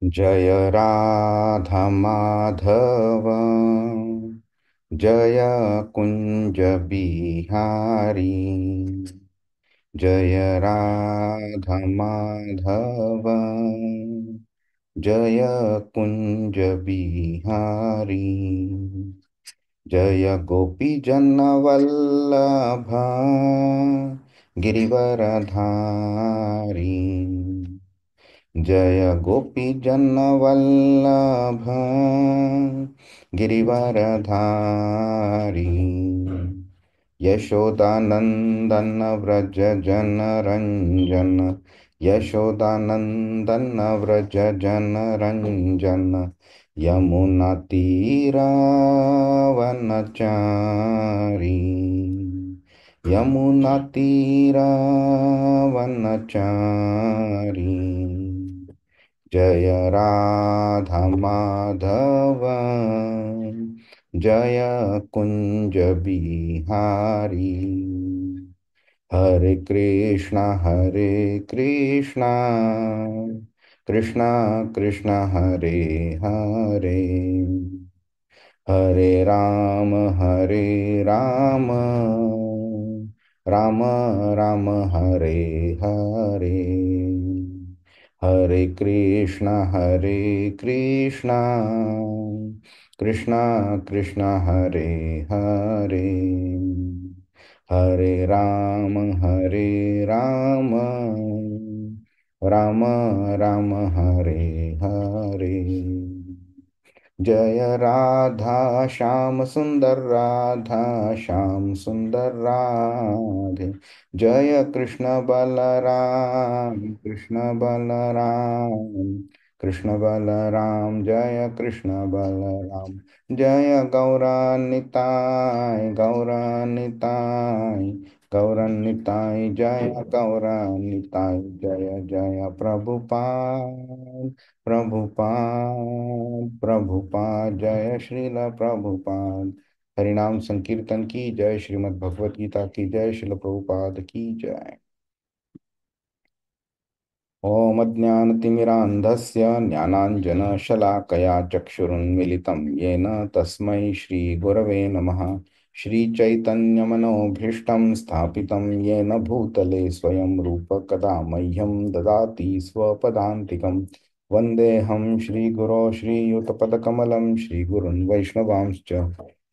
जय राधा माधव, जय कुंज बिहारी। जय राधा माधव, जय कुंज बिहारी। जय गोपी जन वल्लभ गिरिवरधारी। जय गोपी जन वल्लभ गिरिवरधारी। यशोदानंदन व्रज जन रंजन, यशोदानंदन व्रज जन रंजन। यमुना तीरावनचारी, यमुना तीरावनचारी। जय राधा माधव, जय कुंज बिहारी। हरे कृष्णा कृष्णा कृष्णा हरे हरे, हरे राम राम राम हरे हरे। हरे कृष्णा कृष्णा कृष्णा हरे हरे, हरे राम राम राम हरे हरे। जय राधा श्याम सुंदर, राधा श्याम सुंदर राधे। जय कृष्ण बलराम, कृष्ण बलराम, कृष्ण बलराम। जय कृष्ण बलराम। जय गौरानिताय, गौरानिताय, गौरानिताय। जय गौरानिताय। जय जय प्रभुपाद, प्रभुपाद प्रभुपाद। जय श्रील प्रभुपाद। हरिनाम संकीर्तन की जय, श्रीमद् भगवत गीता की जय, श्रील प्रभुपाद की जय। ॐ अज्ञानतिमिरान्धस्य ज्ञानाञ्जनशलाकया चक्षुरुन्मिलितं येन तस्मै श्रीगुरवे नमः। श्रीचैतन्यमनोभीष्टं स्थापितं येन भूतले स्वयं रूप कदा मह्यं ददाति स्वपदान्तिकं। वन्देऽहं श्रीगुरो श्रीयुतपदकमलं, श्रीगुरुन् वैष्णवांश्च।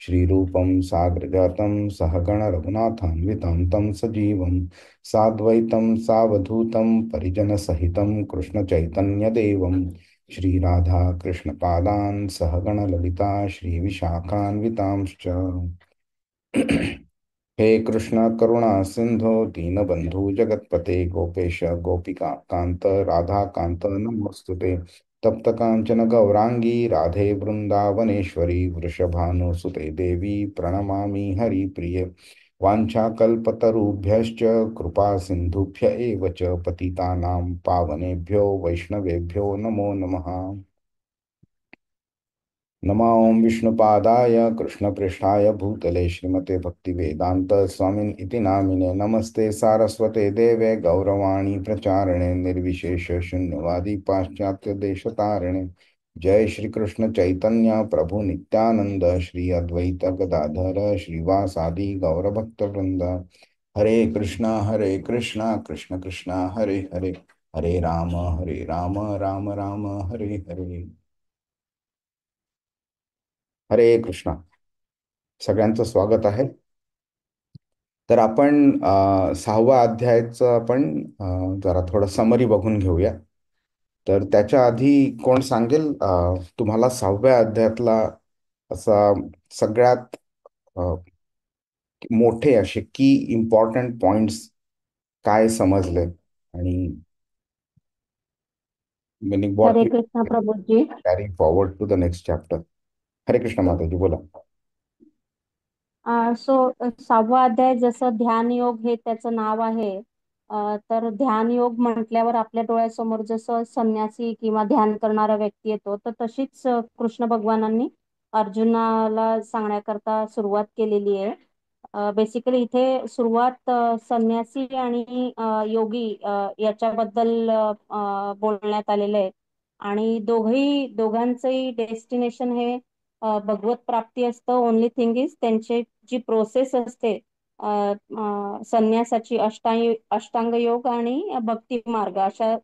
श्रीरूपं साग्रजातं सहगण रघुनाथान्वितं तं सजीवं साद्वैतं सावधूतं परिजनसहितं कृष्णचैतन्यदेवं। श्रीराधा कृष्णपादान् सहगण ललिता श्रीविशाखान्वितांश्च। हे कृष्ण करुणा सिंधो दीनबंधु जगतपते, गोपेश गोपिका कांत राधा कांत नमोस्तुते। तप्त कांचन गौरांगी राधे वृंदावनेश्वरी, वृषभानुसुते देवी प्रणमामि हरिप्रिये। वाञ्छाकल्पतरुभ्यश्च कृपा सिन्धुभ्य एव च पतितानां पावनेभ्यो वैष्णवेभ्यो नमो नमः। नमो ॐ विष्णुपादाय कृष्णपृष्ठाय भूतले श्रीमते भक्तिवेदान्त स्वामिन् इति नामिने। नमस्ते सारस्वते देवे गौरवाणी प्रचारिणे, निर्विशेष शून्यवादी पाश्चात्य देशतारिणे। जय श्री कृष्ण चैतन्य प्रभु नित्यानंद, श्री अद्वैत गदाधर श्रीवासादि गौरभक्तवृंद। हरे कृष्णा कृष्ण कृष्णा हरे हरे, हरे राम राम राम हरे हरे। हरे कृष्णा। सगळ्यांचं स्वागत आहे. तर आपण 6व्या अध्यायाचं आपण जरा थोडं समरी बघून घेऊया. तर त्याच्या आधी कोण सांगेल तुम्हाला 6व्या अध्यायातला असा सगळ्यात अ, मोठे असे की इम्पॉर्टंट पॉइंट्स काय समजले, आणि meaning what हरे we Krishna Prabhu G. carry forward to the next chapter. हरे कृष्ण माताजी बोला. सो 6वा अध्याय जसं ध्यान योग हे त्याचं नाव आहे. तर ध्यान योग म्हटल्यावर आपल्या डोळ्यासमोर जसं संन्यासी किंवा ध्यान करणारा व्यक्ती येतो, तर तशीच कृष्ण भगवानांनी अर्जुनाला सांगण्याकरता सुरुवात केलेली आहे. बेसिकली इथे सुरुवात संन्यासी आणि योगी याच्याबद्दल बोलण्यात आलेलं आहे. आणि दोघांचंही डेस्टिनेशन हे भगवत प्राप्ती असतं. ओनली थिंग इज त्यांची जी प्रोसेस असते संन्यासाची, अष्टांग योग आणि भक्ती मार्ग अशा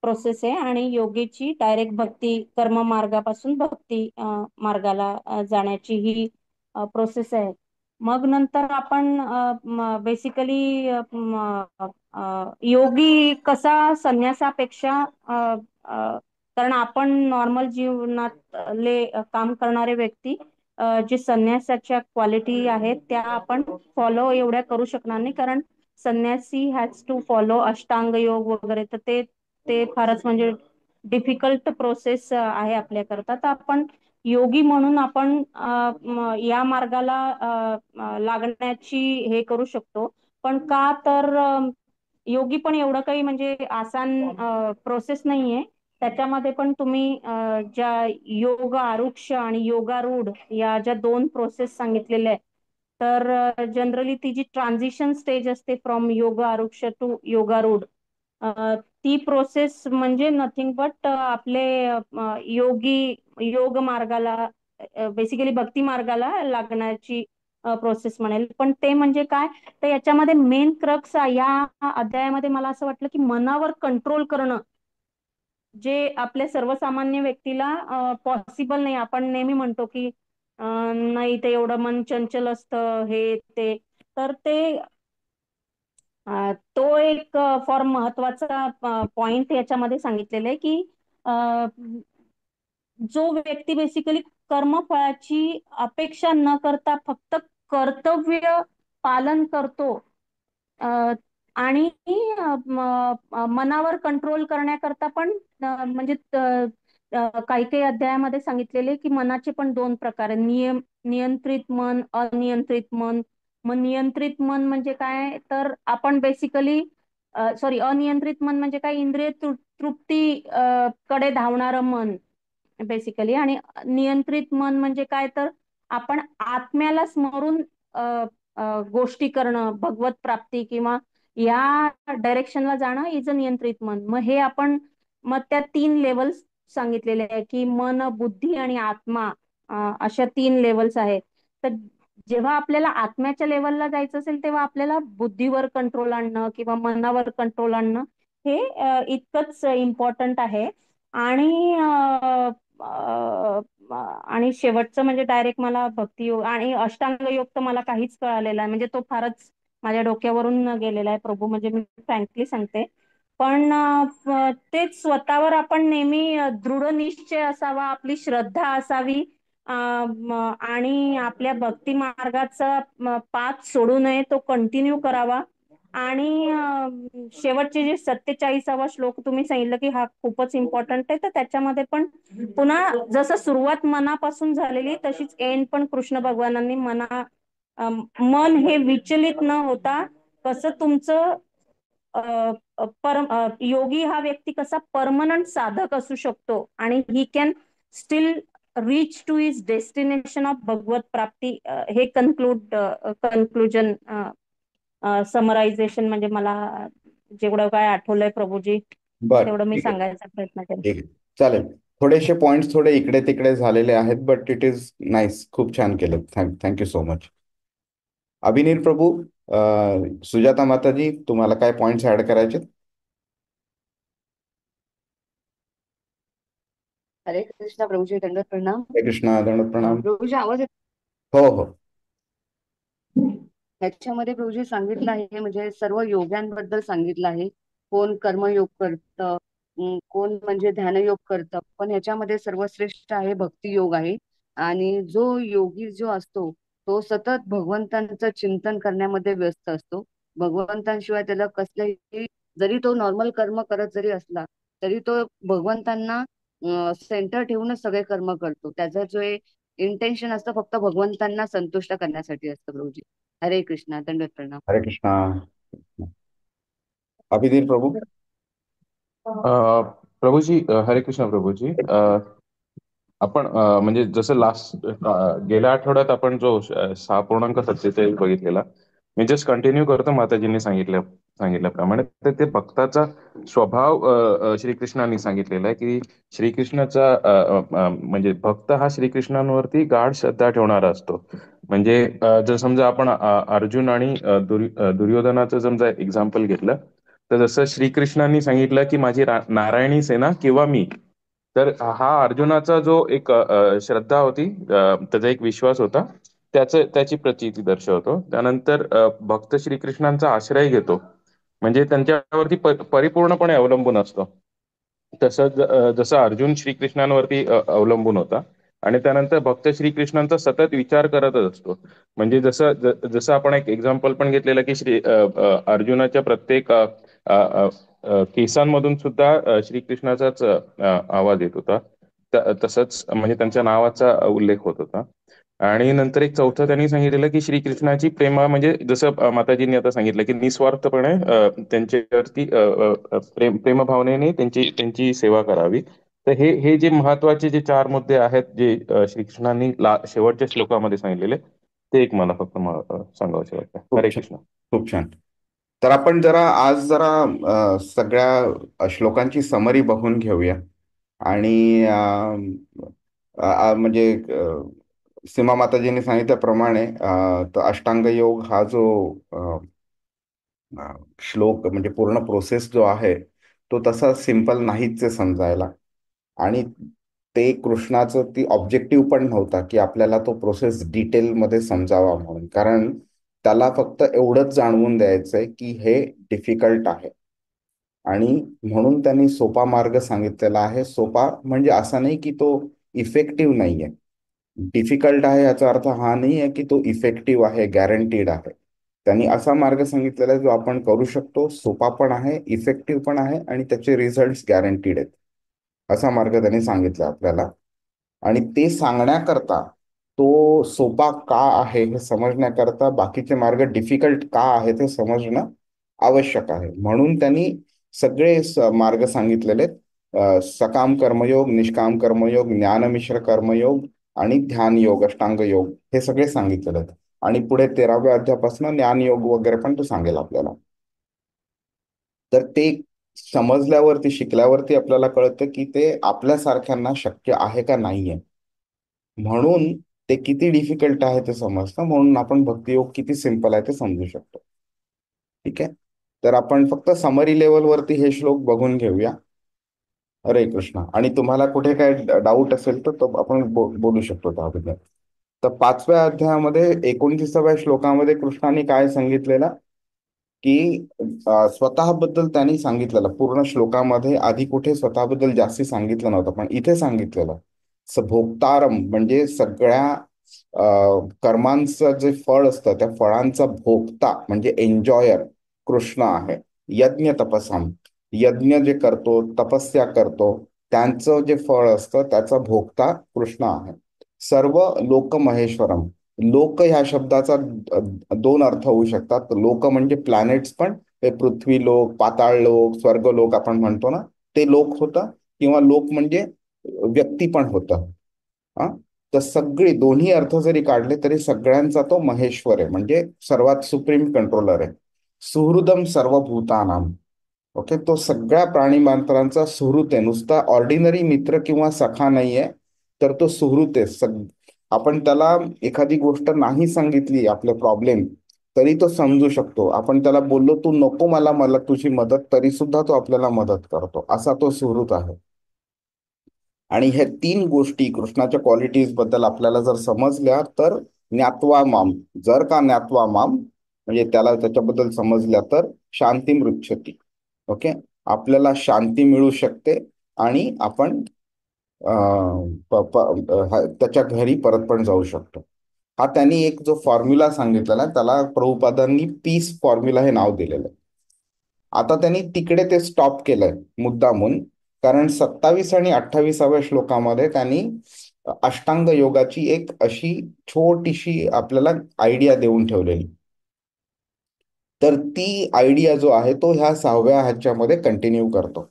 प्रोसेस आहे. आणि योगीची डायरेक्ट भक्ती कर्म मार्गापासून भक्ती मार्गाला जाण्याची ही प्रोसेस आहे. मग नंतर आपण बेसिकली योगी कसा संन्यासापेक्षा कारण आपण नॉर्मल जीवनात काम करणारे व्यक्ती जे संन्यासाच्या क्वालिटी आहेत त्या आपण फॉलो एवढ्या करू शकणार नाही, कारण संन्यासी हॅज टू फॉलो अष्टांग योग वगैरे, तर ते ते फारच म्हणजे डिफिकल्ट प्रोसेस आहे आपल्याकरता. तर आपण योगी म्हणून आपण या मार्गाला लागण्याची हे करू शकतो. पण का तर योगी पण एवढं काही म्हणजे आसान प्रोसेस नाहीये. त्याच्यामध्ये पण तुम्ही ज्या योग आरुक्ष आणि योगारूढ या ज्या दोन प्रोसेस सांगितलेल्या आहेत, तर जनरली ती जी ट्रान्झिशन स्टेज असते फ्रॉम योग आरुक्ष टू योगारूढ, ती प्रोसेस म्हणजे नथिंग बट आपले योगी योग मार्गाला बेसिकली भक्ती मार्गाला लागण्याची प्रोसेस म्हणेल. पण ते म्हणजे काय, तर याच्यामध्ये मेन क्रक्स या अध्यायामध्ये मला असं वाटलं की मनावर कंट्रोल करणं, जे आपल्या सर्वसामान्य व्यक्तीला पॉसिबल नाही. आपण नेहमी म्हणतो की नाही ते एवढं मन चंचल असतं हे ते, तर ते तो एक फॉर महत्वाचा पॉइंट याच्यामध्ये सांगितलेला आहे की अ, जो व्यक्ती बेसिकली कर्मफळाची अपेक्षा न करता फक्त कर्तव्य पालन करतो अ, आणि मनावर कंट्रोल करण्याकरता पण म्हणजे काही काही अध्यायामध्ये सांगितलेले की मनाचे पण दोन प्रकार आहे, नियंत्रित मन, अनियंत्रित मन. मग नियंत्रित मन म्हणजे काय, तर आपण बेसिकली सॉरी अनियंत्रित मन म्हणजे काय, इंद्रिय तृप्ती कडे धावणारं मन बेसिकली. आणि नियंत्रित मन म्हणजे काय, तर आपण आत्म्याला स्मरून अ, गोष्टी करणं, भगवत प्राप्ती किंवा या डायरेक्शनला जाणं इज अ नियंत्रित मन. मग हे आपण मग त्या तीन लेवल्स सांगितलेले आहे की मन, बुद्धी आणि आत्मा, अशा तीन लेवल्स आहेत. तर जेव्हा आपल्याला आत्म्याच्या लेवलला जायचं असेल तेव्हा आपल्याला बुद्धीवर कंट्रोल आणणं किंवा मनावर कंट्रोल आणणं हे इतकंच इम्पॉर्टंट आहे. आणि आणि शेवटचं म्हणजे डायरेक्ट मला भक्ती योग आणि अष्टांग योग तर मला काहीच कळालेला आहे, म्हणजे तो फारच माझ्या डोक्यावरून गेलेला आहे प्रभू, म्हणजे मी फ्रँकली सांगते. पण तेच स्वतःवर आपण नेहमी दृढ निश्चय असावा, आपली श्रद्धा असावी, आणि आपल्या भक्ती मार्गाचा पाथ सोडू नये, तो कंटिन्यू करावा. आणि शेवटचे जे 47वा श्लोक तुम्ही सांगितलं की हा खूपच इम्पॉर्टंट आहे, तर त्याच्यामध्ये पण पुन्हा जसं सुरुवात मनापासून झालेली तशीच एंड पण कृष्ण भगवानांनी मन हे विचलित न होता कसं तुमचं योगी हा व्यक्ती कसा परमनंट साधक असू शकतो आणि ही can still reach to is destination of भगवत प्राप्ती, हे कन्क्लुजन समरायझेशन म्हणजे मला जेवढं काय आठवलंय प्रभूजी बर, तेवढं मी ठीक आहे. सांगायचा प्रयत्न केला. ठीक आहे, चालेल. थोडेसे पॉइंट्स थोडे इकडे तिकडे झालेले आहेत, बट इट इज नाईस. खूप छान केलं. Thank you so much. Abhineel Prabhu, Sujata Mataji, तुम्हाला काय पॉइंट्स ऍड करायचे? हरे कृष्णा प्रभूजी, दंडवत प्रणाम. हरे कृष्णा, दंड प्रणाम. प्रभूजी आवाज हो हो. ह्याच्यामध्ये प्रभूजी सांगितलं आहे, म्हणजे सर्व योग्यांबद्दल सांगितलं आहे. कोण कर्मयोग करतं, कोण म्हणजे ध्यानयोग करतं, पण ह्याच्यामध्ये सर्वश्रेष्ठ आहे भक्ती योग आहे. आणि जो योगी जो असतो तो सतत भगवंतांचं चिंतन करण्यामध्ये व्यस्त असतो. भगवंतांशिवाय त्याला कसलेही, जरी तो नॉर्मल कर्म करत जरी असला तरी तो भगवंतांना सेंटर ठेवूनच सगळे कर्म करतो. त्याचा जो इंटेन्शन असतं फक्त भगवंतांना संतुष्ट करण्यासाठी असतं प्रभूजी. हरे कृष्णा, दंडवत प्रणाम. हरे कृष्णा. अभिनील प्रभू. प्रभूजी, हरे कृष्ण प्रभूजी. आपण म्हणजे जसं गेल्या आठवड्यात आपण जो 6.47 बघितलेला, मी जस्ट कंटिन्यू करतो माताजींनी सांगितल्याप्रमाणे. तर ते भक्ताचा स्वभाव श्रीकृष्णांनी सांगितलेला आहे की श्रीकृष्णाचा म्हणजे भक्त हा श्रीकृष्णांवरती गाढ श्रद्धा ठेवणारा असतो. म्हणजे जर समजा आपण अर्जुन आणि दुर्योधनाचं समजा एक्झाम्पल घेतलं, तर जसं श्रीकृष्णांनी सांगितलं की माझी नारायणी सेना किंवा मी. तर हा अर्जुनाचा जो एक श्रद्धा होती, त्याचा एक विश्वास होता, त्याची प्रचिती दर्शवतो. त्यानंतर भक्त श्रीकृष्णांचा आश्रय घेतो, म्हणजे त्यांच्यावरती परिपूर्णपणे अवलंबून असतो. तसंच जसं अर्जुन श्रीकृष्णांवरती अवलंबून होता, आणि त्यानंतर भक्त श्रीकृष्णांचा सतत विचार करतच असतो. म्हणजे जसं आपण एक एक्झाम्पल पण घेतलेलं की अर्जुनाच्या प्रत्येक केसांमधून सुद्धा श्रीकृष्णाचाच आवाज येत होता. तसंच म्हणजे त्यांच्या नावाचा उल्लेख होत होता. आणि नंतर एक चौथं त्यांनी सांगितलेलं की श्रीकृष्णाची प्रेमा म्हणजे जसं माताजींनी आता सांगितलं की निस्वार्थपणे त्यांच्यावरती प्रेमभावनेने त्यांची त्यांची सेवा करावी. तर हे हे जे महत्वाचे जे चार मुद्दे आहेत, जे श्रीकृष्णांनी शेवटच्या श्लोकामध्ये सांगितलेले, ते एक मला फक्त सांगावंसे वाटतं. खूप हरे छान. कृष्ण. खूप छान. तर आपण जरा आज जरा सगळ्या श्लोकांची समरी बघून घेऊया. आणि म्हणजे सीमा माताजींनी सांगितल्याप्रमाणे तर अष्टांग योग हा जो श्लोक म्हणजे पूर्ण प्रोसेस जो आहे तो तसा सिंपल नाहीच आहे समजायला. आणि ते कृष्णाचं ती ऑब्जेक्टिव्ह पण नव्हता की आपल्याला तो प्रोसेस डिटेलमध्ये समजावा म्हणून, कारण त्याला फक्त एवढंच जाणवून द्यायचंय की हे डिफिकल्ट आहे. आणि म्हणून त्यांनी सोपा मार्ग सांगितलेला आहे. सोपा म्हणजे असा नाही की तो इफेक्टिव्ह नाहीये. डिफिकल्ट आहे याचा अर्थ हा नाही आहे की तो इफेक्टिव्ह आहे, गॅरंटीड आहे. त्यांनी असा मार्ग सांगितलेला आहे जो आपण करू शकतो, सोपा पण आहे, इफेक्टिव्ह पण आहे, आणि त्याचे रिझल्ट गॅरंटीड आहेत. असा मार्ग त्यांनी सांगितला आपल्याला. आणि ते सांगण्याकरता तो सोपा का आहे हे समजण्याकरता बाकीचे मार्ग डिफिकल्ट का आहे ते समजणं आवश्यक आहे. म्हणून त्यांनी सगळे मार्ग सांगितलेले आहेत. सकाम कर्मयोग, निष्काम कर्मयोग, ज्ञानमिश्र कर्मयोग आणि ध्यान योग, अष्टांग योग हे सगळे सांगितलेले आहेत. आणि पुढे 13व्या अध्यायापासून ज्ञान योग वगैरे पण तो सांगेल आपल्याला. तर ते समजल्यावरती, शिकल्यावरती आपल्याला कळतं की ते आपल्यासारख्यांना शक्य आहे का नाहीये. म्हणून ते किती डिफिकल्ट आहे ते समजतं, म्हणून आपण भक्तियोग किती सिंपल आहे ते समजू शकतो. ठीक आहे. तर आपण फक्त समरी लेवलवरती हे श्लोक बघून घेऊया. हरे कृष्ण. आणि तुम्हाला कुठे काय डाऊट असेल तर तो आपण बोलू शकतो त्याबद्दल. तर 5व्या अध्यायामध्ये 29व्या श्लोकामध्ये कृष्णाने काय सांगितलेलं की स्वतःबद्दल त्यांनी सांगितलेलं पूर्ण श्लोकामध्ये. आधी कुठे स्वतःबद्दल जास्ती सांगितलं नव्हतं, पण इथे सांगितलेलं भोक्तारम म्हणजे सगळ्या कर्मांचं जे फळ असतं त्या फळांचा भोक्ता म्हणजे एन्जॉयर कृष्ण आहे. यज्ञ तपसाम, यज्ञ जे करतो, तपस्या करतो, त्यांचं जे फळ असतं त्याचा भोक्ता कृष्ण आहे. सर्व लोक महेश्वरम. लोक ह्या शब्दाचा दोन अर्थ होऊ शकतात. लोक म्हणजे प्लॅनेट्स पण, हे पृथ्वी लोक, पाताळ लोक, स्वर्ग लोक आपण म्हणतो ना, ते लोक होतं. किंवा लोक म्हणजे व्यक्ती पण होतं. हा. तर सगळे दोन्ही अर्थ जरी काढले तरी सगळ्यांचा तो महेश्वर आहे, म्हणजे सर्वात सुप्रीम कंट्रोलर आहे. सुहृदम सर्वभूतानाम. ओके. तो सगळ्या प्राणी मात्रांचा सुहृत आहे, नुसता ऑर्डिनरी मित्र किंवा सखा नाहीये, तर तो सुहृत आहे. आपण त्याला एखादी गोष्ट नाही सांगितली आपले प्रॉब्लेम तरी तो समजू शकतो. आपण त्याला बोललो तू नको मला मला तुझी मदत, तरी सुद्धा तो आपल्याला मदत करतो. असा तो सुहृत आहे. आणि ह्या तीन गोष्टी कृष्णाच्या क्वालिटीज बद्दल आपल्याला जर समजल्या तर ज्ञात्वा माम, जर का ज्ञात्वा माम म्हणजे त्याला त्याच्याबद्दल समजल्या तर शांती मृच्छती. ओके. आपल्याला शांती मिळू शकते आणि आपण त्याच्या घरी परत पण जाऊ शकतो. हा त्यांनी एक जो फॉर्म्युला सांगितलेला आहे त्याला प्रभुपादांनी पीस फॉर्म्युला हे नाव दिलेलं आहे. आता त्यांनी तिकडे ते स्टॉप केलंय मुद्दामून, कारण 27 आणि 28व्या श्लोकामध्ये त्यांनी अष्टांग योगाची एक अशी छोटीशी आपल्याला आयडिया देऊन ठेवलेली. तर ती आयडिया जो आहे तो ह्या 6व्या ह्याच्यामध्ये कंटिन्यू करतो.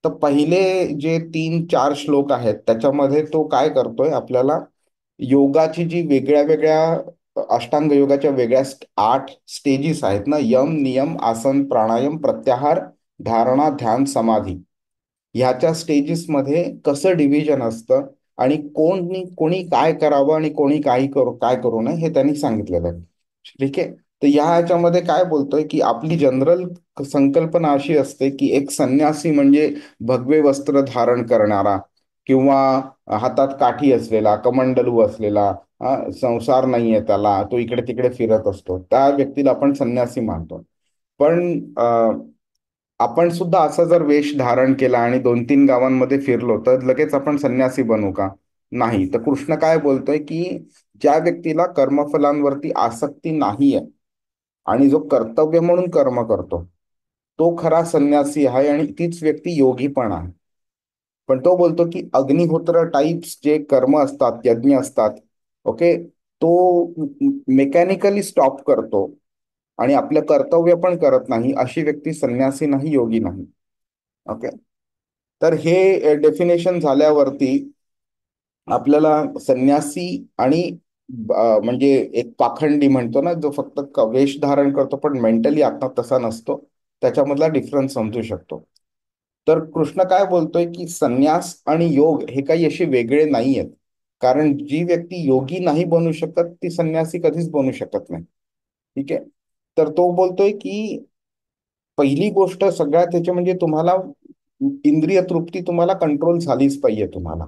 तर पहिले जे 3-4 श्लोक आहेत त्याच्यामध्ये तो काय करतोय, आपल्याला योगाची जी वेगळ्या वेगळ्या अष्टांग योगाच्या वेगळ्या 8 स्टेजेस आहेत ना, यम, नियम, आसन, प्राणायाम, प्रत्याहार, धारणा, ध्यान, समाधी. ह्याच्या स्टेजेसमध्ये कसं डिव्हिजन असतं आणि कोणी काय करावं आणि कोणी काय करू नये हे त्यांनी सांगितलेलं आहे. ठीक आहे. तर ह्याच्यामध्ये काय बोलतोय की आपली जनरल संकल्पना अशी असते की एक संन्यासी म्हणजे भगवे वस्त्र धारण करणारा किंवा हातात काठी असलेला, कमंडलू असलेला, संसार नाहीये त्याला, तो इकडे तिकडे फिरत असतो, त्या व्यक्तीला आपण संन्यासी मानतो. पण आपण सुद्धा असा जर वेश धारण केला आणि 2-3 गावांमध्ये फिरलो तर लगेच आपण संन्यासी बनू का? नाही. तर कृष्ण काय बोलतोय की ज्या व्यक्तीला कर्मफलांवरती आसक्ती नाहीये आणि जो कर्तव्य म्हणून कर्म करतो तो खरा संन्यासी आहे आणि तीच व्यक्ती योगी पण आहे. पण तो बोलतो की अग्निहोत्र टाइप्स जे कर्म असतात, यज्ञ असतात, ओके, तो मेकॅनिकली स्टॉप करतो आणि आपलं कर्तव्य पण करत नाही, अशी व्यक्ती संन्यासी नाही, योगी नाही. ओके. तर हे डेफिनेशन झाल्यावरती आपल्याला संन्यासी आणि म्हणजे एक पाखंडी म्हणतो ना, जो फक्त वेश धारण करतो पण मेंटली आता तसा नसतो, त्याच्यामधला डिफरन्स समजू शकतो. तर कृष्ण काय बोलतोय की संन्यास आणि योग हे काही असे वेगळे नाही आहेत. कारण जी व्यक्ती योगी नाही बनू शकत ती संन्यासी कधीच बनू शकत नाही. ठीक आहे. तर तो बोलतोय की पहिली गोष्ट सगळ्यात त्याची म्हणजे तुम्हाला इंद्रिय तृप्ती तुम्हाला कंट्रोल झालीच पाहिजे तुम्हाला.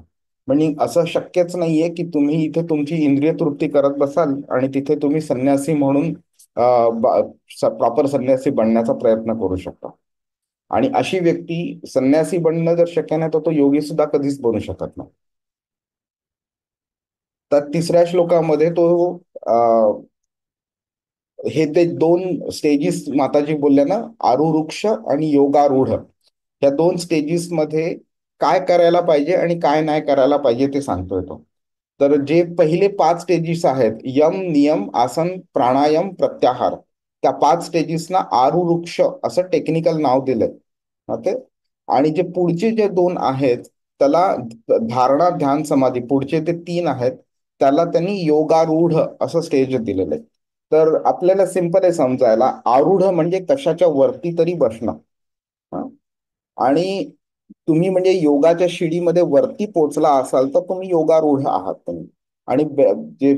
म्हणजे असं शक्यच नाहीये की तुम्ही इथे तुमची इंद्रिय तृप्ती करत बसाल आणि तिथे तुम्ही संन्यासी म्हणून प्रॉपर संन्यासी बनण्याचा प्रयत्न करू शकता. आणि अशी व्यक्ती संन्यासी बनणं जर शक्य नाही तर तो योगी सुद्धा कधीच बनू शकत नाही. तर तिसऱ्या श्लोकामध्ये तो हे ते 2 स्टेजेस माताजी बोलल्या ना, आरुरुक्ष आणि योगारूढ, या 2 स्टेजेस मध्ये काय करायला पाहिजे आणि काय नाही करायला पाहिजे ते सांगतोय तो. तर जे पहिले 5 स्टेजेस आहेत, यम, नियम, आसन, प्राणायाम, प्रत्याहार, त्या 5 स्टेजेसना आरुरुक्ष असं टेक्निकल नाव दिलंय. ओके. आणि जे पुढचे जे 2 आहेत त्याला धारणा, ध्यान, समाधी, पुढचे ते 3 आहेत त्याला त्यांनी योगारूढ असं स्टेज दिलेलं आहे. तर आपल्याला सिंपल आहे समजायला, आरूढ म्हणजे कशाच्या वरती तरी बसणं. हं? आणि तुम्ही म्हणजे योगाच्या शिडीमध्ये वरती पोचला असाल तर तुम्ही योगारूढ आहात तुम्ही. आणि जे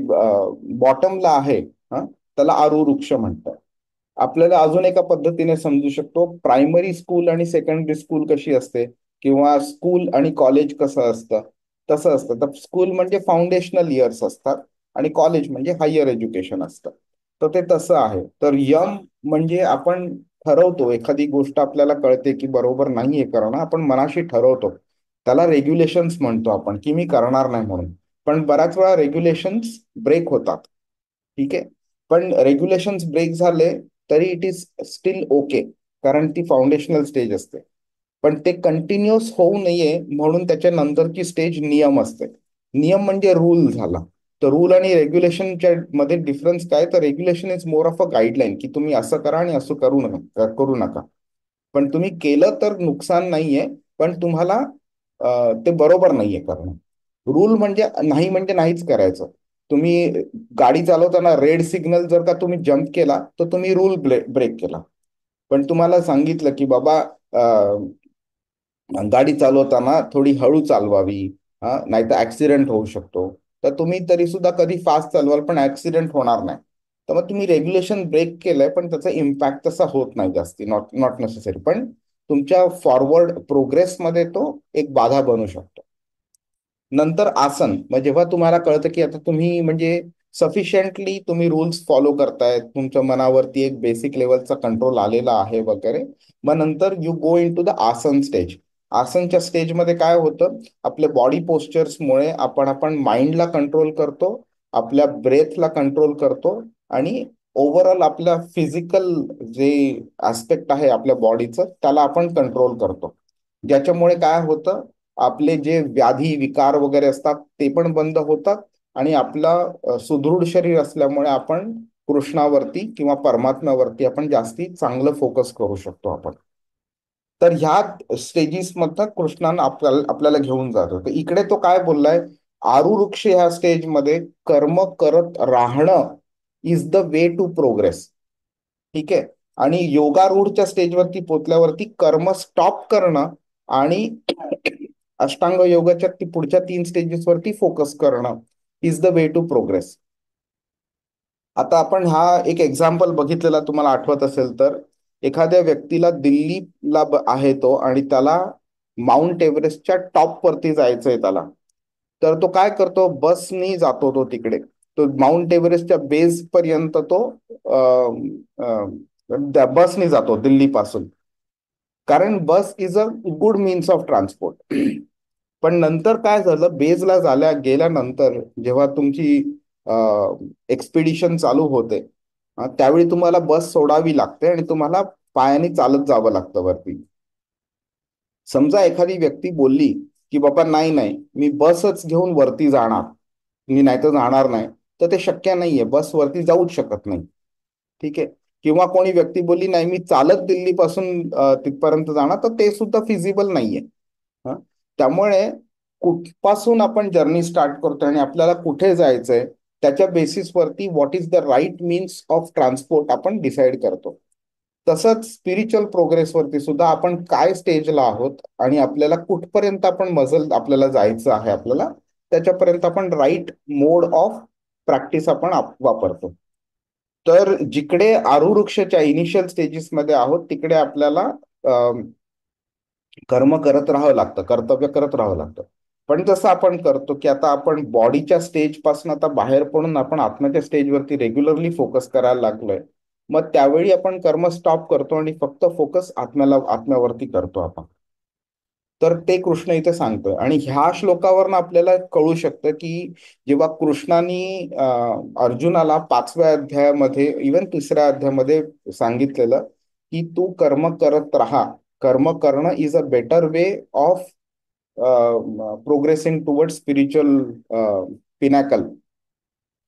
बॉटमला आहे, त्याला आरुवृक्ष म्हणतात. आपल्याला अजून एका पद्धतीने समजू शकतो, प्रायमरी स्कूल आणि सेकंडरी स्कूल कशी असते किंवा स्कूल आणि कॉलेज कसं असतं, तसं असतं. तर स्कूल म्हणजे फाउंडेशनल इयर्स असतात आणि कॉलेज म्हणजे हायर एज्युकेशन असतं. तर ते तसं आहे. तर यम म्हणजे आपण ठरवतो, एखादी गोष्ट आपल्याला कळते की बरोबर नाहीये करणं, आपण मनाशी ठरवतो, त्याला रेग्युलेशन्स म्हणतो आपण की मी करणार नाही म्हणून. पण बऱ्याच वेळा रेग्युलेशन्स ब्रेक होतात. ठीक आहे. पण रेग्युलेशन्स ब्रेक झाले तरी इट इज स्टील ओके, कारण ती फाउंडेशनल स्टेज असते. पण ते कंटिन्युअस होऊ नये म्हणून त्याच्या नंतरची स्टेज नियम असते. नियम म्हणजे रूल झाला. तर रूल आणि रेग्युलेशनच्या मध्ये डिफरन्स काय, तर regulation is more of a guideline की तुम्ही असं करा आणि असं करू नका. पण तुम्ही केलं तर नुकसान नाहीये, पण तुम्हाला ते बरोबर नाहीये करणं. रूल म्हणजे नाहीच करायचं. तुम्ही गाडी चालवताना रेड सिग्नल जर का तुम्ही जम्प केला तर तुम्ही रूल ब्रेक केला. पण तुम्हाला सांगितलं की बाबा गाडी चालवताना थोडी हळू चालवावी, नाही तर ऍक्सिडेंट होऊ शकतो, तर तुम्ही तरी सुद्धा कधी फास्ट चालवाल पण ऍक्सिडेंट होणार नाही. तर मग तुम्ही रेग्युलेशन ब्रेक केलंय पण त्याचा इम्पॅक्ट तसा होत नाही जास्ती, नॉट नॉट नेसेसरी, पण तुमच्या फॉरवर्ड प्रोग्रेसमध्ये तो एक बाधा बनू शकतो. नंतर आसन, मग जेव्हा तुम्हाला कळतं की आता तुम्ही म्हणजे सफिशियंटली तुम्ही रूल्स फॉलो करतायत, तुमच्या मनावरती एक बेसिक लेवलचा कंट्रोल आलेला आहे वगैरे, मग नंतर you go in to the asana stage. आसनच्या स्टेजमध्ये काय होतं, आपल्या बॉडी पोस्चर्समुळे आपण माइंडला कंट्रोल करतो, आपल्या ब्रेथला कंट्रोल करतो आणि ओव्हरऑल आपल्या फिजिकल जे ऍस्पेक्ट आहे आपल्या बॉडीचं त्याला आपण कंट्रोल करतो. ज्याच्यामुळे काय होतं, आपले जे व्याधी विकार वगैरे असतात ते पण बंद होतात आणि आपला सुदृढ शरीर असल्यामुळे आपण कृष्णावरती किंवा परमात्म्यावरती आपण जास्ती चांगलं फोकस करू शकतो आपण. तर ह्या स्टेजेस मधनं कृष्णानं आपल्याला घेऊन जातो. तर इकडे तो काय बोललाय, आरुरुक्ष ह्या स्टेजमध्ये कर्म करत राहणं is the way to progress. ठीक आहे. आणि योगारूढच्या स्टेजवरती पोचल्यावरती कर्म स्टॉप करणं आणि अष्टांग योगाच्या पुढच्या 3 स्टेजेसवरती फोकस करणं is the way to progress. आता आपण हा एक एक्झाम्पल बघितलेला तुम्हाला आठवत असेल तर, एखाद्या व्यक्तीला दिल्लीला आहे तो आणि त्याला माउंट एव्हरेस्टच्या टॉप वरती जायचंय त्याला. तर तो काय करतो, बसनी जातो तो तिकडे. तो माउंट एव्हरेस्टच्या बेस पर्यंत तो बसनी जातो दिल्लीपासून, कारण bus is a good means of transport. पण नंतर काय झालं, बेसला गेल्यानंतर जेव्हा तुमची एक्सपिडिशन चालू होते, त्यावेळी तुम्हाला बस सोडावी लागते आणि तुम्हाला पायाने चालत जावं लागतं वरती. समजा एखादी व्यक्ती बोलली की बाबा नाही नाही, मी बसच घेऊन वरती जाणार, मी नाही तर जाणार नाही, तर ते शक्य नाहीये, बस वरती जाऊच शकत नाही. ठीक आहे. किंवा कोणी व्यक्ती बोलली नाही, मी चालत दिल्लीपासून तिथपर्यंत जाणार, तर ते सुद्धा फिजिबल नाहीये. हं? त्यामुळे कुठपासून आपण जर्नी स्टार्ट करतो आणि आपल्याला कुठे जायचंय त्याच्या बेसिसवरती what is the right means of transport आपण डिसाईड करतो. तसंच स्पिरिच्युअल प्रोग्रेसवरती सुद्धा आपण काय स्टेजला आहोत आणि आपल्याला कुठपर्यंत आपण आपल्याला जायचं आहे, आपल्याला त्याच्यापर्यंत आपण राईट मोड ऑफ प्रॅक्टिस आपण वापरतो. तर जिकडे आरुवृक्षच्या इनिशियल स्टेजेसमध्ये आहोत तिकडे आपल्याला कर्म करत राहावं लागतं, कर्तव्य करत राहावं लागतं. पण जसं आपण करतो की आता आपण बॉडीच्या स्टेज पासून आता बाहेर पडून आपण आत्म्याच्या स्टेजवरती रेग्युलरली फोकस करायला लागलोय, मग त्यावेळी आपण कर्म स्टॉप करतो आणि फक्त फोकस आत्म्यावरती करतो आपण. तर ते कृष्ण इथे सांगतोय. आणि ह्या श्लोकावरनं आपल्याला कळू शकतं की जेव्हा कृष्णाने अर्जुनाला 5व्या अध्यायामध्ये, इवन 3ऱ्या अध्यायामध्ये सांगितलेलं की तू कर्म करत राहा, कर्म करणं is a better way of progressing toward spiritual pinnacle.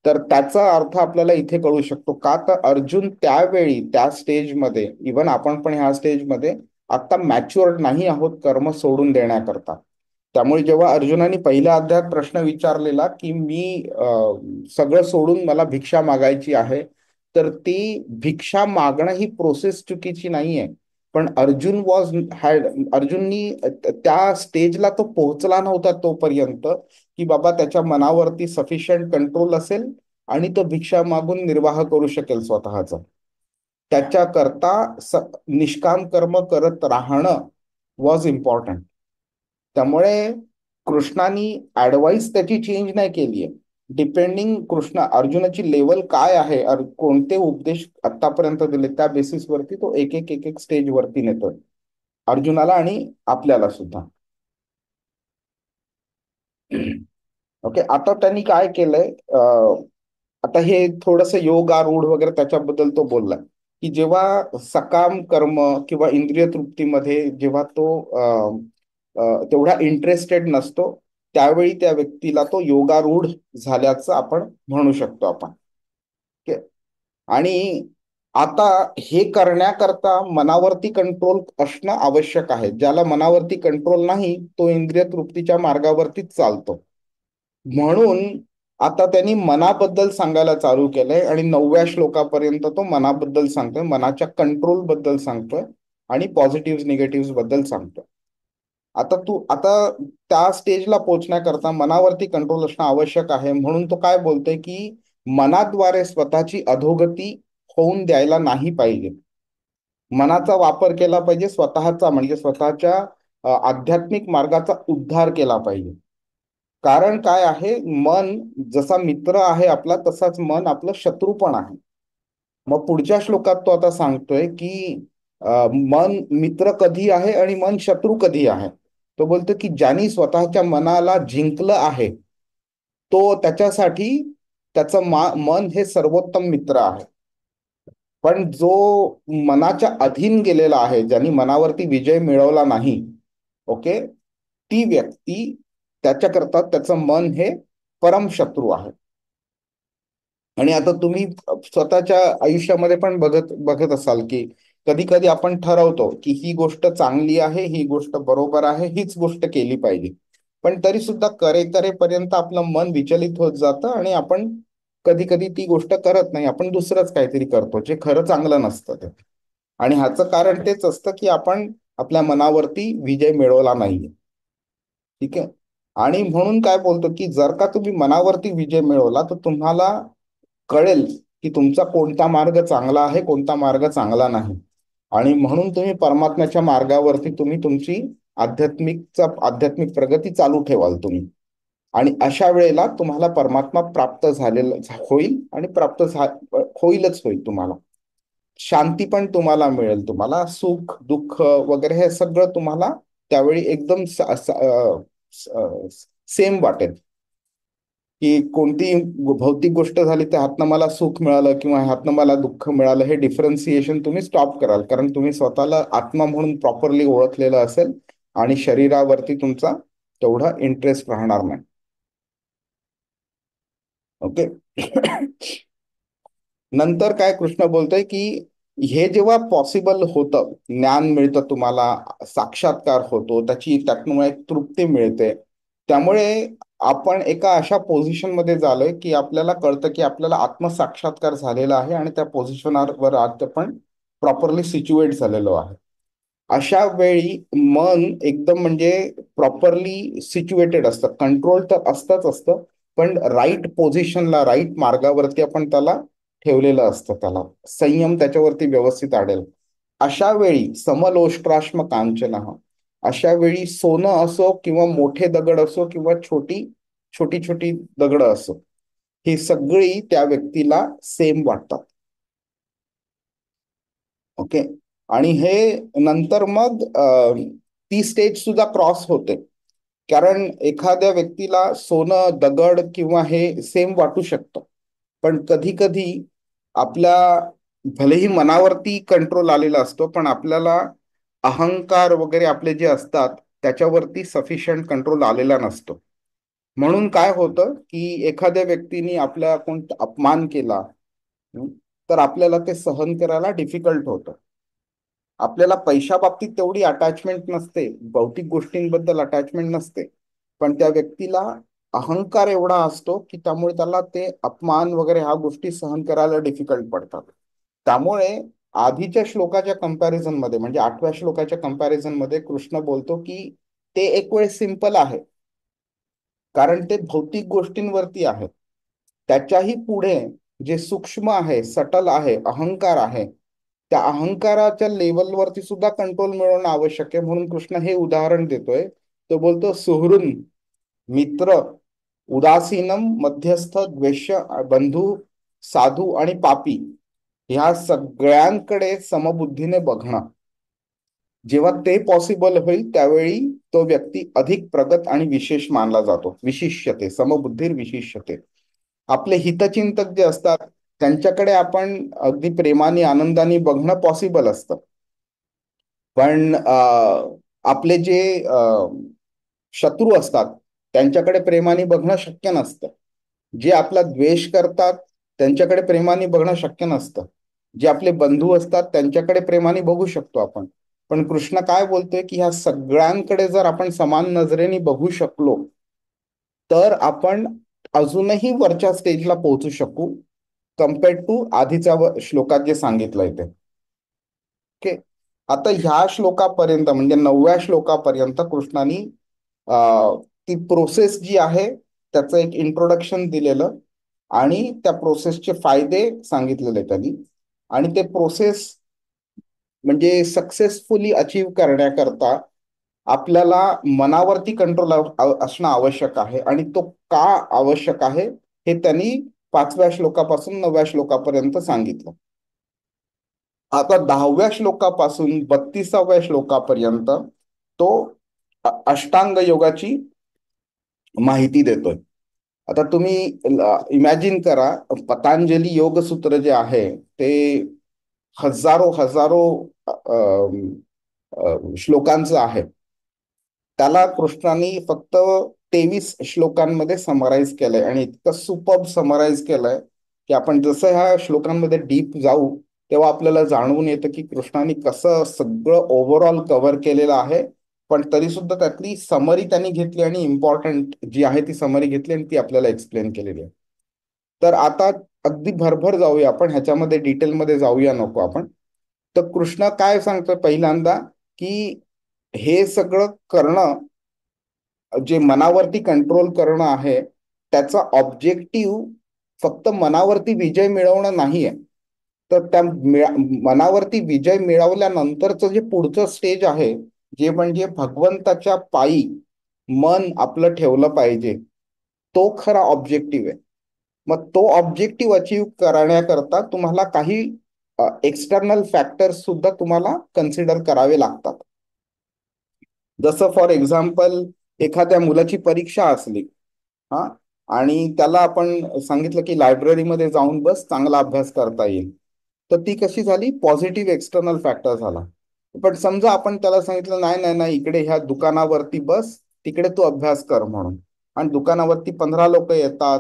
तर त्याचा अर्थ आपल्याला इथे कळू शकतो का, तर अर्जुन त्यावेळी त्या स्टेजमध्ये, इवन आपण पण ह्या स्टेजमध्ये आता मॅच्युअर्ड नाही आहोत कर्म सोडून देण्याकरता. त्यामुळे जेव्हा अर्जुनाने पहिल्या अध्यायात प्रश्न विचारलेला की मी सगळं सोडून मला भिक्षा मागायची आहे, तर ती भिक्षा मागणं ही प्रोसेस चुकीची नाहीये. पण अर्जुननी त्या स्टेजला तो पोहोचला नव्हता तोपर्यंत की बाबा त्याच्या मनावरती सफिशियंट कंट्रोल असेल आणि तो भिक्षा मागून निर्वाह करू शकेल स्वतःचा. त्याच्याकरता निष्काम कर्म करत राहणं वॉज इम्पॉर्टंट. त्यामुळे कृष्णानी ऍडवाइस त्याची चेंज नाही केली आहे. डिपेंडिंग अर्जुनाची लेवल काय आहे, कोणते उपदेश आतापर्यंत दिले, त्या बेसिसवरती तो एक एक एक एक स्टेज वरती नेतोय अर्जुनाला आणि आपल्याला सुद्धा. ओके. आता त्यांनी काय केलंय, आता हे थोडंसं योग आरूढ वगैरे त्याच्याबद्दल तो बोलला की जेव्हा सकाम कर्म किंवा इंद्रिय तृप्तीमध्ये जेव्हा तो तेवढा इंटरेस्टेड नसतो, त्यावेळी त्या व्यक्तीला तो योगारूढ झाल्याचं आपण म्हणू शकतो आपण. ओके. आणि आता हे करण्याकरता मनावरती कंट्रोल असणं आवश्यक आहे. ज्याला मनावरती कंट्रोल नाही तो इंद्रिय तृप्तीच्या मार्गावरतीच चालतो. म्हणून आता त्यांनी मनाबद्दल सांगायला चालू केलंय आणि 9व्या श्लोकापर्यंत तो मनाबद्दल सांगतोय, मनाच्या कंट्रोल बद्दल सांगतोय आणि पॉझिटिव्ह निगेटिव्ह बद्दल सांगतोय. आता त्या स्टेजला पोहोचण्याकरता मनावरती कंट्रोल असणं आवश्यक आहे. म्हणून तो काय बोलतोय की मनाद्वारे स्वतःची अधोगती होऊन द्यायला नाही पाहिजे. मनाचा वापर केला पाहिजे स्वतःचा, म्हणजे स्वतःच्या आध्यात्मिक मार्गाचा उद्धार केला पाहिजे. कारण काय आहे, मन जसा मित्र आहे आपला तसाच मन आपलं शत्रू पण आहे. मग पुढच्या श्लोकात तो आता सांगतोय की मन मित्र कधी आहे आणि मन शत्रू कधी आहे. तो बोलतो की ज्यांनी स्वतःच्या मनाला जिंकलं आहे तो त्याच्यासाठी त्याचं मन हे सर्वोत्तम मित्र आहे. पण जो मनाच्या अधीन गेलेला आहे, ज्यांनी मनावरती विजय मिळवला नाही, ओके, ती व्यक्ती, त्याच्याकरता त्याचं मन हे परम शत्रू आहे. आणि आता तुम्ही स्वतःच्या आयुष्यामध्ये पण बघत असाल की कधी कधी आपण ठरवतो की ही गोष्ट चांगली आहे, ही गोष्ट बरोबर आहे, हीच गोष्ट केली पाहिजे. पण तरी सुद्धा करेपर्यंत आपलं मन विचलित होत जातं आणि आपण कधी कधी ती गोष्ट करत नाही, आपण दुसरंच काहीतरी करतो जे खरं चांगलं नसतं ते. आणि ह्याचं कारण तेच असतं की आपण आपल्या मनावरती विजय मिळवला नाहीये. ठीक आहे. आणि म्हणून काय बोलतो की जर का तुम्ही मनावरती विजय मिळवला तर तुम्हाला कळेल की तुमचा कोणता मार्ग चांगला आहे, कोणता मार्ग चांगला नाही. आणि म्हणून तुम्ही परमात्म्याच्या मार्गावरती तुम्ही तुमची आध्यात्मिक प्रगती चालू ठेवाल तुम्ही. आणि अशा वेळेला तुम्हाला परमात्मा प्राप्त झालेला होईल आणि होईलच होईल तुम्हाला. शांती पण तुम्हाला मिळेल, तुम्हाला सुख दुःख वगैरे हे सगळं तुम्हाला त्यावेळी एकदम सेम वाटेल. की कोणती भौतिक गोष्ट झाली त्या ह्यातनं मला सुख मिळालं किंवा ह्यातनं मला दुःख मिळालं, हे डिफरन्सिएशन तुम्ही स्टॉप कराल, कारण तुम्ही स्वतःला आत्मा म्हणून प्रॉपरली ओळखलेलं असेल आणि शरीरावरती तुमचा तेवढा इंटरेस्ट राहणार नाही. ओके. नंतर काय कृष्ण बोलतोय की हे जेव्हा पॉसिबल होतं, ज्ञान मिळतं तुम्हाला, साक्षात्कार होतो, त्यातून एक तृप्ती मिळते. त्यामुळे आपण एका अशा पोझिशन मध्ये झालोय की आपल्याला कळतं की आपल्याला आत्मसाक्षात्कार झालेला आहे आणि त्या पोझिशनवर आपण प्रॉपरली सिच्युएट झालेलो आहे. अशा वेळी मन एकदम म्हणजे प्रॉपरली सिच्युएटेड असतं, कंट्रोल तर असतंच असतं, पण राईट पोझिशनला, राईट मार्गावरती आपण त्याला ठेवलेलं असतं, त्याला संयम त्याच्यावरती व्यवस्थित आढळेल. अशा वेळी समलोष्ट्राश्म कांचन, अशा वेळी सोनं असो किंवा मोठे दगड असो किंवा छोटी छोटी छोटी दगड असो, ही सगळी त्या व्यक्तीला सेम वाटतात. ओके. आणि हे नंतर मग ती स्टेज सुद्धा क्रॉस होते, कारण एखाद्या व्यक्तीला सोनं दगड किंवा हे सेम वाटू शकतं, पण कधी कधी आपल्या भलेही मनावरती कंट्रोल आलेला असतो पण आपल्याला अहंकार वगैरे आपले जे असतात त्याच्यावरती सफिशियंट कंट्रोल आलेला नसतो. म्हणून काय होतं की एखाद्या व्यक्तीने आपला कोणता अपमान केला, हं, तर आपल्याला ते सहन करायला डिफिकल्ट होतं. आपल्याला पैशा बाबतीत तेवढी अटॅचमेंट नसते, भौतिक गोष्टींबद्दल अटॅचमेंट नसते, पण त्या व्यक्तीला अहंकार एवढा असतो की त्यामुळे त्याला ते अपमान वगैरे ह्या गोष्टी सहन करायला डिफिकल्ट पडतात. त्यामुळे आधीच्या श्लोकाच्या कंपॅरिझन मध्ये, म्हणजे 8व्या श्लोकाच्या कंपॅरिझन मध्ये कृष्ण बोलतो की ते एक वेळ सिंपल आहे, कारण ते भौतिक गोष्टींवरती आहे. त्याच्याही पुढे जे सूक्ष्म आहे, सटल आहे, अहंकार आहे, त्या अहंकाराच्या लेवलवरती सुद्धा कंट्रोल मिळवणं आवश्यक आहे. म्हणून कृष्ण हे उदाहरण देतोय. तो बोलतो सुहृन, मित्र, उदासीनम, मध्यस्थ, द्वेष्य, बंधू, साधू आणि पापी, ह्या सगळ्यांकडे समबुद्धीने बघणं. जेव्हा ते पॉसिबल होईल त्यावेळी तो व्यक्ती अधिक प्रगत आणि विशेष मानला जातो. विशिष्यते, समबुद्धीर विशिष्यते. आपले हितचिंतक जे असतात त्यांच्याकडे आपण अगदी प्रेमाने आनंदाने बघणं पॉसिबल असतं, पण आपले जे शत्रू असतात त्यांच्याकडे प्रेमाने बघणं शक्य नसतं. जे आपला द्वेष करतात त्यांच्याकडे प्रेमाने बघणं शक्य नसतं. जे आपले बंधू असतात त्यांच्याकडे प्रेमाने बघू शकतो आपण. पण कृष्ण काय बोलतोय की ह्या सगळ्यांकडे जर आपण समान नजरेने बघू शकलो तर आपण अजूनही वरच्या स्टेजला पोहोचू शकू, कम्पेअर्ड टू आधीच्या श्लोकात जे सांगितलंय ते. ओके. आता ह्या श्लोकापर्यंत म्हणजे 9व्या श्लोकापर्यंत कृष्णाने ती प्रोसेस जी आहे त्याचं एक इंट्रोडक्शन दिलेलं आणि त्या प्रोसेसचे फायदे सांगितलेले त्यांनी. आणि ते प्रोसेस म्हणजे सक्सेसफुली अचीव करण्याकरता आपल्याला मनावरती कंट्रोल असणं आवश्यक आहे, आणि तो का आवश्यक आहे हे त्यांनी 5व्या श्लोकापासून 9व्या श्लोकापर्यंत सांगितलं. आता 10व्या श्लोकापासून 32व्या श्लोकापर्यंत तो अष्टांग योगाची माहिती देतोय. आता तुम्ही इमॅजिन करा, पतंजली योगसूत्र जे आहे ते हजारो हजारो श्लोकांचं आहे. त्याला कृष्णाने फक्त 23 श्लोकांमध्ये समराईज केलंय, आणि इतकं सुपर्ब समराईज केलंय की आपण जसं ह्या श्लोकांमध्ये डीप जाऊ तेव्हा आपल्याला जाणवून येतं की कृष्णाने कसं सगळं ओव्हरऑल कव्हर केलेलं आहे. पण तरी सुद्धा त्यातली समरी त्यांनी घेतली आणि इम्पॉर्टंट जी आहे ती समरी घेतली आणि ती आपल्याला एक्सप्लेन केलेली आहे. तर आता अगदी भरभर जाऊया आपण ह्याच्यामध्ये, डिटेलमध्ये जाऊया नको आपण. तर कृष्ण काय सांगतो पहिल्यांदा, की हे सगळं करणं, जे मनावरती कंट्रोल करणं आहे, त्याचा ऑब्जेक्टिव्ह फक्त मनावरती विजय मिळवणं नाहीये. तर त्या मनावरती विजय मिळवल्यानंतरचं जे पुढचं स्टेज आहे, जे म्हणजे भगवंताच्या पायी मन आपलं ठेवलं पाहिजे, तो खरा ऑब्जेक्टिव्ह आहे. मग तो ऑब्जेक्टिव्ह अचीव्ह करण्याकरता तुम्हाला काही एक्सटर्नल फॅक्टर्स सुद्धा तुम्हाला कन्सिडर करावे लागतात. जसं फॉर एक्झाम्पल, एखाद्या मुलाची परीक्षा असली, हा, आणि त्याला आपण सांगितलं की लायब्ररीमध्ये जाऊन बस, चांगला अभ्यास करता येईल. तर ती कशी झाली, पॉझिटिव्ह एक्सटर्नल फॅक्टर झाला. पण समजा आपण त्याला सांगितलं नाही नाही नाही, इकडे ह्या दुकानावरती बस, तिकडे तू अभ्यास कर म्हणून, आणि दुकानावरती 15 लोक येतात,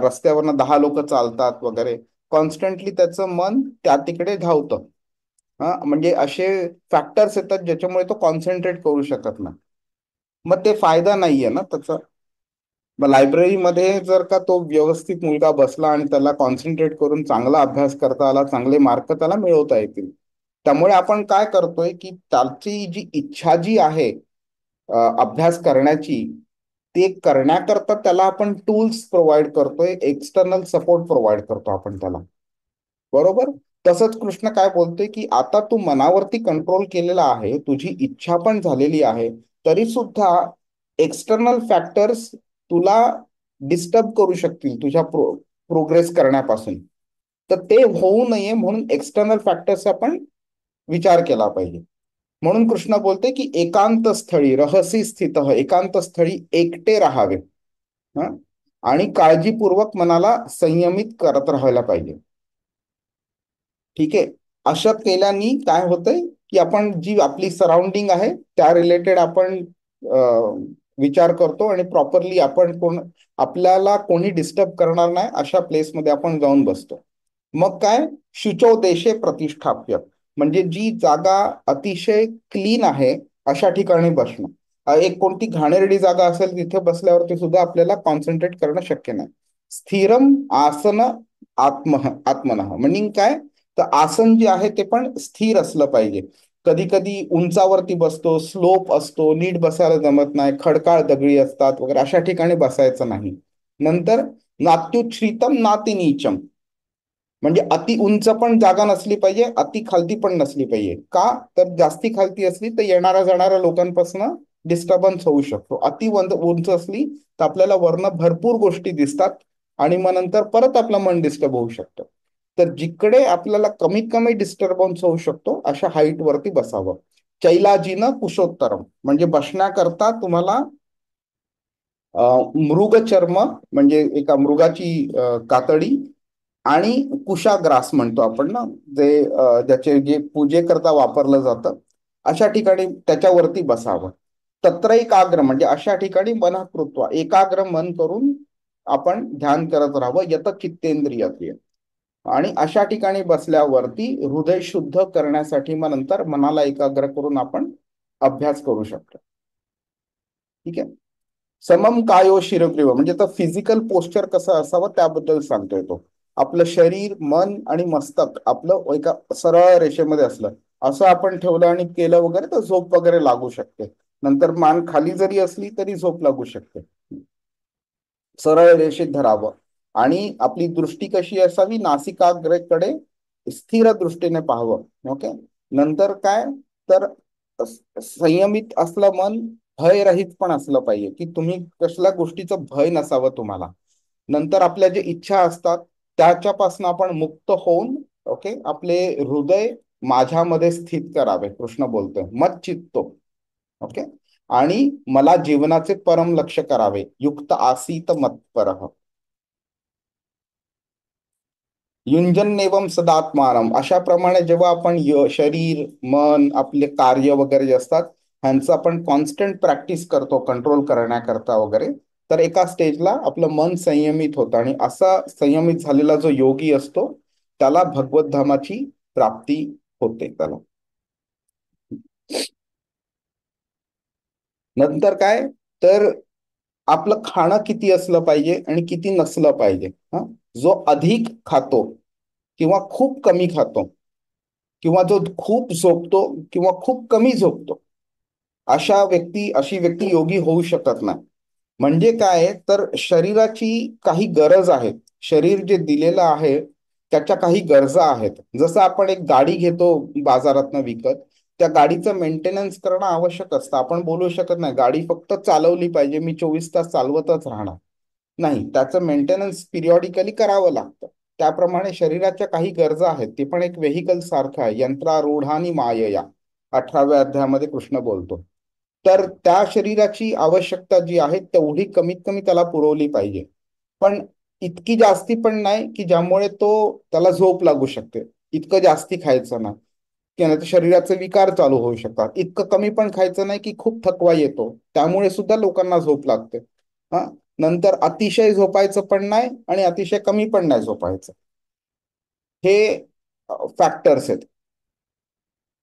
रस्त्यावरनं 10 लोक चालतात वगैरे, कॉन्स्टंटली त्याचं मन त्या तिकडे धावतं. हा, म्हणजे असे फॅक्टर्स येतात ज्याच्यामुळे तो कॉन्सन्ट्रेट करू शकत नाही. मग ते फायदा नाहीये ना त्याचा. मग लायब्ररीमध्ये जर का तो व्यवस्थित मुलगा बसला आणि त्याला कॉन्सन्ट्रेट करून चांगला अभ्यास करता आला, चांगले मार्क त्याला मिळवता येतील. त्यामुळे आपण काय करतोय, की त्याची जी इच्छा जी आहे अभ्यास करण्याची, ते करण्याकरता त्याला आपण टूल्स प्रोव्हाइड करतोय, एक्सटर्नल सपोर्ट प्रोव्हाइड करतो आपण त्याला. बरोबर. तसंच कृष्ण काय बोलतोय, की आता तू मनावरती कंट्रोल केलेला आहे, तुझी इच्छा पण झालेली आहे, तरी सुद्धा एक्सटर्नल फॅक्टर्स तुला डिस्टर्ब करू शकतील तुझ्या प्रोग्रेस करण्यापासून. तर ते होऊ नये म्हणून एक्सटर्नल फॅक्टर्स आपण विचार केला पाहिजे. म्हणून कृष्ण बोलते की एकांत स्थळी रहसी स्थित, एकांत स्थळी एकटे राहावे. हं? आणि काळजीपूर्वक मनाला संयमित करत राहायला पाहिजे. ठीक आहे. असं केल्याने काय होतंय, की आपण जी आपली सराउंडिंग आहे त्या रिलेटेड आपण विचार करतो, आणि प्रॉपरली आपण आपल्याला कोणी डिस्टर्ब करणार नाही अशा प्लेसमध्ये आपण जाऊन बसतो. मग काय, शुचो देशे प्रतिष्ठाप्य, म्हणजे जी जागा अतिशय क्लीन आहे अशा ठिकाणी बसणं. एक कोणती घाणेरडी जागा असेल तिथे बसल्यावरती सुद्धा आपल्याला कॉन्सन्ट्रेट करणं शक्य नाही. स्थिरम आसन आत्मनः, म्हणजे काय, तर आसन जे आहे ते पण स्थिर असलं पाहिजे. कधी कधी उंचावरती बसतो, स्लोप असतो, नीट बसायला जमत नाही, खडकाळ दगडी असतात वगैरे, अशा ठिकाणी बसायचं नाही. नंतर नात्युच्छ्रितम नाती नीचम, म्हणजे अति उंच पण जागा नसली पाहिजे, अति खालती पण नसली पाहिजे. का, तर जास्ती खालती असली तर येणाऱ्या जाणाऱ्या लोकांपासून डिस्टर्बन्स होऊ शकतो. उंच असली तर आपल्याला वरनं भरपूर गोष्टी दिसतात, आणि मग नंतर परत आपलं मन डिस्टर्ब होऊ शकतं. तर जिकडे आपल्याला कमीत कमी डिस्टर्बन्स होऊ शकतो अशा हाईट वरती बसावं. चैलाजीनं कुशोत्तरम, म्हणजे बसण्याकरता तुम्हाला मृगचर्म, म्हणजे एका मृगाची कातडी, आणि कुशाग्रास म्हणतो आपण ना, जे ज्याचे जे पूजेकरता वापरलं जातं, अशा ठिकाणी त्याच्यावरती बसावं. तत्र एकाग्र, म्हणजे अशा ठिकाणी मनःकृत्वा, एकाग्र मन करून आपण ध्यान करत राहावं, यत चित्तेंद्रिय. आणि अशा ठिकाणी बसल्यावरती हृदय शुद्ध करण्यासाठी मग नंतर मनाला एकाग्र करून आपण अभ्यास करू शकतो. ठीक आहे. समम कायो शिरग्रीव, म्हणजे तर फिजिकल पोस्चर कसं असावं त्याबद्दल सांगतोय तो. आपलं शरीर, मन आणि मस्तक आपलं एका सरळ रेषेमध्ये असलं, असं आपण ठेवलं आणि केलं वगैरे तर झोप वगैरे लागू शकते. नंतर मान खाली जरी असली तरी झोप लागू शकते. सरळ रेषेत धरावं, आणि आपली दृष्टी कशी असावी, नासिकाग्रेकडे स्थिर दृष्टीने पाहावं. ओके. नंतर काय, तर संयमित असलं मन, भयरहित पण असलं पाहिजे, की तुम्ही कसल्या गोष्टीचं भय नसावं तुम्हाला. नंतर आपल्या जे इच्छा असतात त्याच्यापासून आपण मुक्त होऊन, ओके, आपले हृदय माझ्यामध्ये स्थित करावे. कृष्ण बोलतोय मत चित्तो. ओके. आणि मला जीवनाचे परम लक्ष करावे, युक्त आसीत मत्परः. युंजन्नेवम सदात्मानम, अशा प्रमाणे जेव्हा आपण शरीर, मन, आपले कार्य वगैरे जे असतात ह्यांचं आपण कॉन्स्टंट प्रॅक्टिस करतो कंट्रोल करण्याकरता वगैरे, तर एका स्टेजला आपलं मन संयमित होतं, आणि असा संयमित झालेला जो योगी असतो त्याला भगवत धामाची प्राप्ती होते त्याला. नंतर काय, तर आपलं खाणं किती असलं पाहिजे आणि किती नसलं पाहिजे. हा, जो अधिक खातो किंवा खूप कमी खातो, किंवा जो खूप झोपतो किंवा खूप कमी झोपतो, अशी व्यक्ती योगी होऊ शकत नाही. म्हणजे काय आहे, तर शरीराची काही गरज आहे. शरीर जे दिलेलं आहे त्याच्या काही गरजा आहेत. जसं आपण एक गाडी घेतो बाजारातनं विकत, त्या गाडीचं मेंटेनन्स करणं आवश्यक असतं. आपण बोलू शकत नाही गाडी फक्त चालवली पाहिजे, मी 24 तास चालवतच राहणार. नाही, त्याचं मेंटेनन्स पिरियॉडिकली करावं लागतं. त्याप्रमाणे शरीराच्या काही गरजा आहेत. ते पण एक व्हेकल सारखं आहे. यंत्रारूढानी मायया, 18व्या अध्यायामध्ये कृष्ण बोलतो. तर त्या शरीराची आवश्यकता जी आहे तेवढी कमीत कमी त्याला पुरवली पाहिजे, पण इतकी जास्ती पण नाही की ज्यामुळे त्याला झोप लागू शकते. इतकं जास्ती खायचं नाही की नाही तर शरीराचे विकार चालू होऊ शकतात. इतकं कमी पण खायचं नाही की खूप थकवा येतो, त्यामुळे सुद्धा लोकांना झोप लागते. हा, नंतर अतिशय झोपायचं पण नाही आणि अतिशय कमी पण नाही झोपायचं. हे फॅक्टर्स आहेत.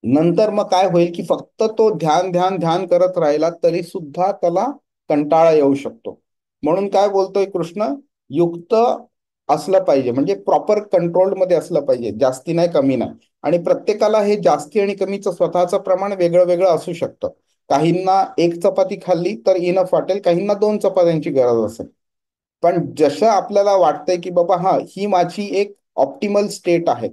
नंतर मग काय होईल की फक्त तो ध्यान ध्यान ध्यान करत राहिला तरी सुद्धा त्याला कंटाळा येऊ शकतो. म्हणून काय बोलतोय कृष्ण, युक्त असलं पाहिजे, म्हणजे प्रॉपर कंट्रोल मध्ये असलं पाहिजे, जास्ती नाही कमी नाही. आणि प्रत्येकाला हे जास्ती आणि कमीचं स्वतःचं प्रमाण वेगळं वेगळं असू शकतं. काहींना एक चपाती खाल्ली तर इनफ वाटेल, काहींना 2 चपात्यांची गरज असेल. पण जसं आपल्याला वाटतंय की बाबा हा, ही माझी एक ऑप्टिमल स्टेट आहे,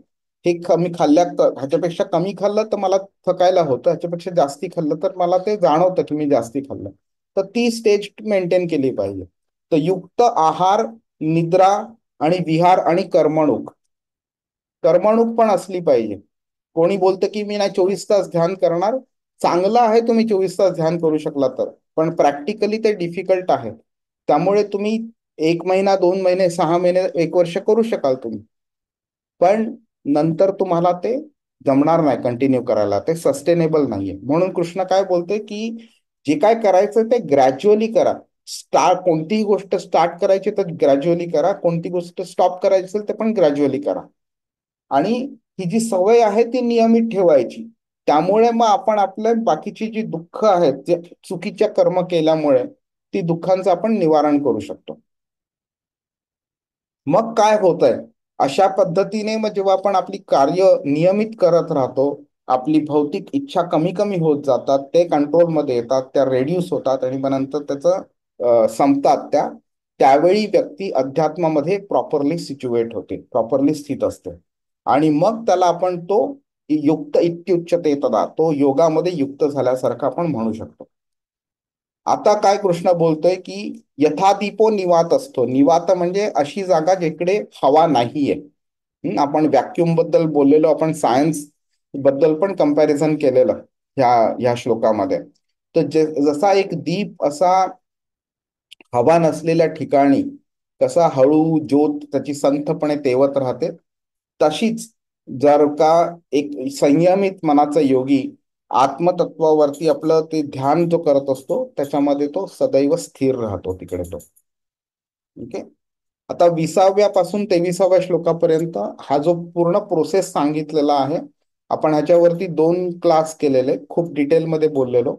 हे कमी ह्याच्यापेक्षा कमी खाल्लं तर मला थकायला होतं, ह्याच्यापेक्षा जास्ती खाल्लं तर मला ते जाणवतं की मी जास्ती खाल्लं, तर ती स्टेज मेंटेन केली पाहिजे. तर युक्त आहार, निद्रा आणि विहार आणि करमणूक, करमणूक पण असली पाहिजे. कोणी बोलतं की मी नाही 24 तास ध्यान करणार, चांगलं आहे तुम्ही 24 तास ध्यान करू शकला तर, पण प्रॅक्टिकली ते डिफिकल्ट आहे. त्यामुळे तुम्ही 1 महिना, 2 महिने, 6 महिने, 1 वर्ष करू शकाल तुम्ही, पण नंतर तुम्हाला ते जमणार नाही कंटिन्यू करायला, ते सस्टेनेबल नाहीये. म्हणून कृष्ण काय बोलतोय की जे काय करायचं ते ग्रॅज्युअली करा. कोणतीही गोष्ट स्टार्ट करायची तर ग्रॅज्युअली करा, कोणती गोष्ट स्टॉप करायची असेल ते पण ग्रॅज्युअली करा. आणि ही जी सवय आहे ती नियमित ठेवायची. त्यामुळे मग आपण आपल्या बाकीची जी दुःख आहेत, जे चुकीच्या कर्म केल्यामुळे, ती दुःखांचं आपण निवारण करू शकतो. मग काय होतंय, अशा पद्धतीने मग जेव्हा आपण आपली कार्य नियमित करत राहतो, आपली भौतिक इच्छा कमी कमी होत जातात, ते कंट्रोलमध्ये येतात, त्या रेड्यूस होतात आणि मग नंतर त्याचं संपतात त्यावेळी व्यक्ती अध्यात्मामध्ये प्रॉपरली सिच्युएट होते, प्रॉपरली स्थित असते. आणि मग त्याला आपण युक्त इत्युच्यते तदा, तो योगामध्ये युक्त झाल्यासारखा आपण म्हणू शकतो. आता काय कृष्ण बोलतोय की यथादीपो निवात असतो. निवात म्हणजे अशी जागा जिकडे हवा नाहीये. आपण व्हॅक्युम बद्दल बोललेलो, आपण सायन्स बद्दल पण कंपॅरिझन केलेलं ह्या श्लोकामध्ये. तर जसा एक दीप असा हवा नसलेल्या ठिकाणी कसा हळू ज्योत त्याची संथपणे तेवत राहते, तशीच जर का एक संयमित मनाचा योगी आत्मतत्वावरती आपलं ते ध्यान जो करत असतो त्याच्यामध्ये तो सदैव स्थिर राहतो तिकडे तो. ओके. आता 20व्या पासून 23व्या श्लोकापर्यंत हा जो पूर्ण प्रोसेस सांगितलेला आहे, आपण ह्याच्यावरती 2 क्लास केलेले, खूप डिटेलमध्ये बोललेलो.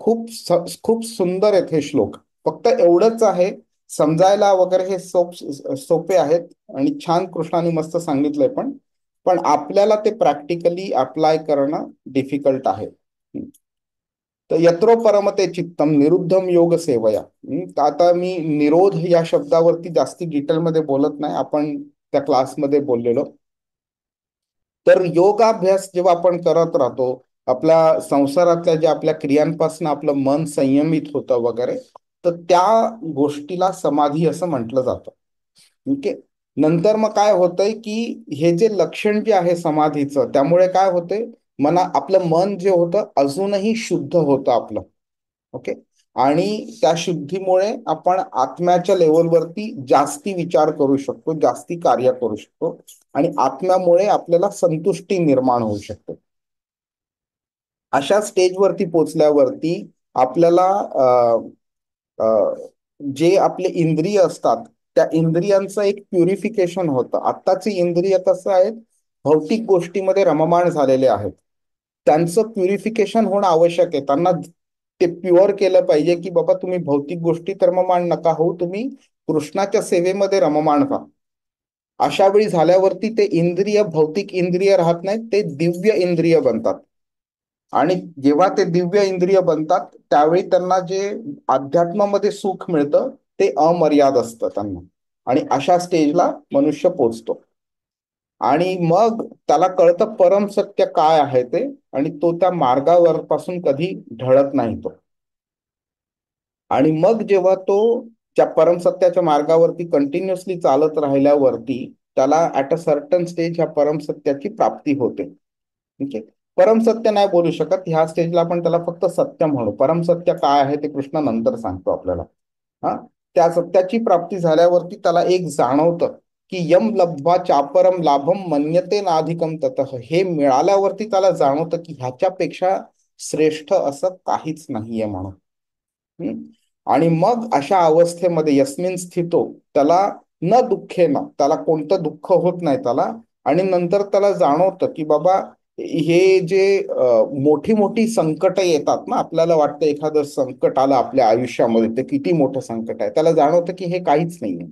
खूप सुंदर आहेत हे श्लोक. फक्त एवढंच आहे, समजायला वगैरे हे सोपे आहेत आणि छान कृष्णाने मस्त सांगितलंय, पण आपल्याला ते प्रॅक्टिकली अप्लाय करणं डिफिकल्ट आहे. तर यत्रो परमते चित्तम निरुद्धम योग सेवया. तर आता मी निरोध या शब्दावरती जास्ती डिटेलमध्ये बोलत नाही, आपण त्या क्लासमध्ये बोललेलो. तर योगाभ्यास जेव्हा आपण करत राहतो, आपल्या संसारातल्या ज्या आपल्या क्रियांपासून आपलं मन संयमित होतं वगैरे, तर त्या गोष्टीला समाधी असं म्हटलं जातं. ओके. नंतर मग काय होतंय की हे जे लक्षण जे आहे समाधीचं, त्यामुळे काय होतंय, आपलं मन जे होतं अजूनही शुद्ध होतं आपलं. ओके. आणि त्या शुद्धीमुळे आपण आत्म्याच्या लेवलवरती जास्ती विचार करू शकतो, जास्ती कार्य करू शकतो आणि आत्म्यामुळे आपल्याला संतुष्टी निर्माण होऊ शकते. अशा स्टेजवरती पोचल्यावरती आपल्याला जे आपले इंद्रिय असतात त्या इंद्रियांचं एक प्युरिफिकेशन होतं. आत्ताची इंद्रिय कसं आहेत, भौतिक गोष्टीमध्ये रममाण झालेले आहेत, त्यांचं प्युरिफिकेशन होणं आवश्यक आहे. त्यांना ते प्युअर केलं पाहिजे, की बाबा तुम्ही भौतिक गोष्टीत रममाण नका हो, तुम्ही कृष्णाच्या सेवेमध्ये रममाण व्हा. अशा वेळी झाल्यावरती ते इंद्रिय भौतिक इंद्रिय राहत नाहीत, ते दिव्य इंद्रिय बनतात. आणि जेव्हा ते दिव्य इंद्रिय बनतात त्यावेळी त्यांना जे अध्यात्मामध्ये सुख मिळतं ते अमर्याद असतं त्यांना. आणि अशा स्टेजला मनुष्य पोचतो आणि मग त्याला कळतं परम सत्य काय आहे ते, आणि तो त्या मार्गावर पासून कधी ढळत नाही तो. आणि मग जेव्हा तो त्या परमसत्याच्या मार्गावरती कंटिन्युअसली चालत राहिल्यावरती त्याला ऍट अ सर्टन स्टेज ह्या परमसत्याची प्राप्ती होते. ठीक आहे. परमसत्य नाही बोलू शकत ह्या स्टेजला, आपण त्याला फक्त सत्य म्हणू. परमसत्य काय आहे ते कृष्ण नंतर सांगतो आपल्याला. हा, त्या सत्याची प्राप्ती झाल्यावरती त्याला एक जाणवतं की यम लब्ध्वा चापरम लाभम मन्यते नाधिकम ततः. हे मिळाल्यावरती त्याला जाणवतं की ह्याच्यापेक्षा श्रेष्ठ असं काहीच नाहीये म्हणून. हम्म. आणि मग अशा अवस्थेमध्ये यस्मिन स्थितो, त्याला न दुःखेन, त्याला कोणतं दुःख होत नाही त्याला. आणि नंतर त्याला जाणवतं की बाबा हे जे मोठी मोठी संकट येतात ना, आपल्याला वाटतं एखादं संकट आलं आपल्या आयुष्यामध्ये ते किती मोठं संकट आहे, त्याला जाणवतं की हे काहीच नाहीये.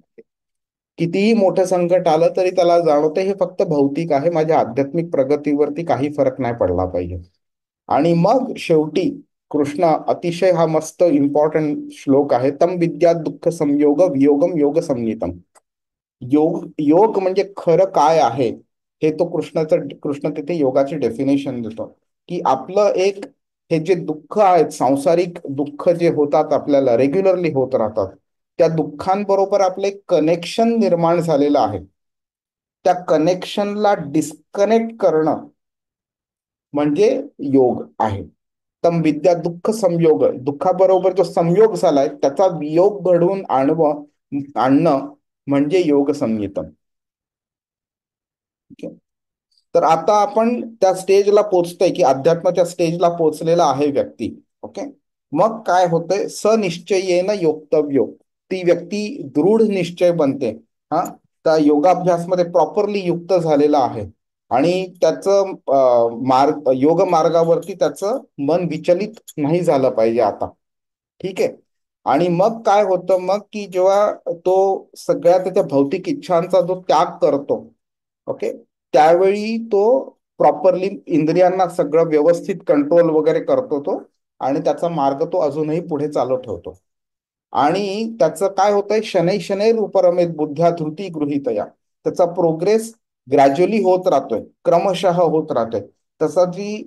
कितीही मोठं संकट आलं तरी त्याला जाणवतं हे फक्त भौतिक आहे, माझ्या आध्यात्मिक प्रगतीवरती काही फरक नाही पडला पाहिजे. आणि मग शेवटी कृष्ण अतिशय हा मस्त इम्पॉर्टंट श्लोक आहे, तम विद्या दुःख संयोग वियोगम योग संहितम. योग योग म्हणजे खरं काय आहे हे तो कृष्ण तिथे योगाची डेफिनेशन देतो. की आपलं एक हे जे दुःख आहेत, सांसारिक दुःख जे होतात आपल्याला रेग्युलरली होत राहतात, त्या दुःखांबरोबर आपलं एक कनेक्शन निर्माण झालेलं आहे. त्या कनेक्शनला डिस्कनेक्ट करणं म्हणजे योग आहे. तम विद्या दुःख संयोग, दुःखाबरोबर जो संयोग झालाय त्याचा वियोग घडवून आणणं म्हणजे योग संहितम. तर आता आपण त्या स्टेजला पोचतोय की अध्यात्माच्या स्टेजला पोचलेला आहे व्यक्ती. ओके. मग काय होतंय, सनिश्चयेन योक्तव्यो, ती व्यक्ती दृढ निश्चय बनते. हा, त्या योगाभ्यासमध्ये प्रॉपरली युक्त झालेला आहे आणि त्याचं योग मार्गावरती त्याचं मन विचलित नाही झालं पाहिजे आता. ठीक आहे. आणि मग काय होतं मग की जेव्हा तो सगळ्या त्याच्या भौतिक इच्छांचा जो त्याग करतो, ओके, त्यावेळी तो प्रॉपरली इंद्रियांना सगळं व्यवस्थित कंट्रोल वगैरे करतो तो, आणि त्याचा मार्ग तो अजूनही पुढे चालू ठेवतो. आणि त्याचं काय होतंय, शनै शनै उपरमेत बुद्ध्या धृती गृहीतया, त्याचा प्रोग्रेस ग्रॅज्युअली होत राहतोय, क्रमशः होत राहतोय. तसा जी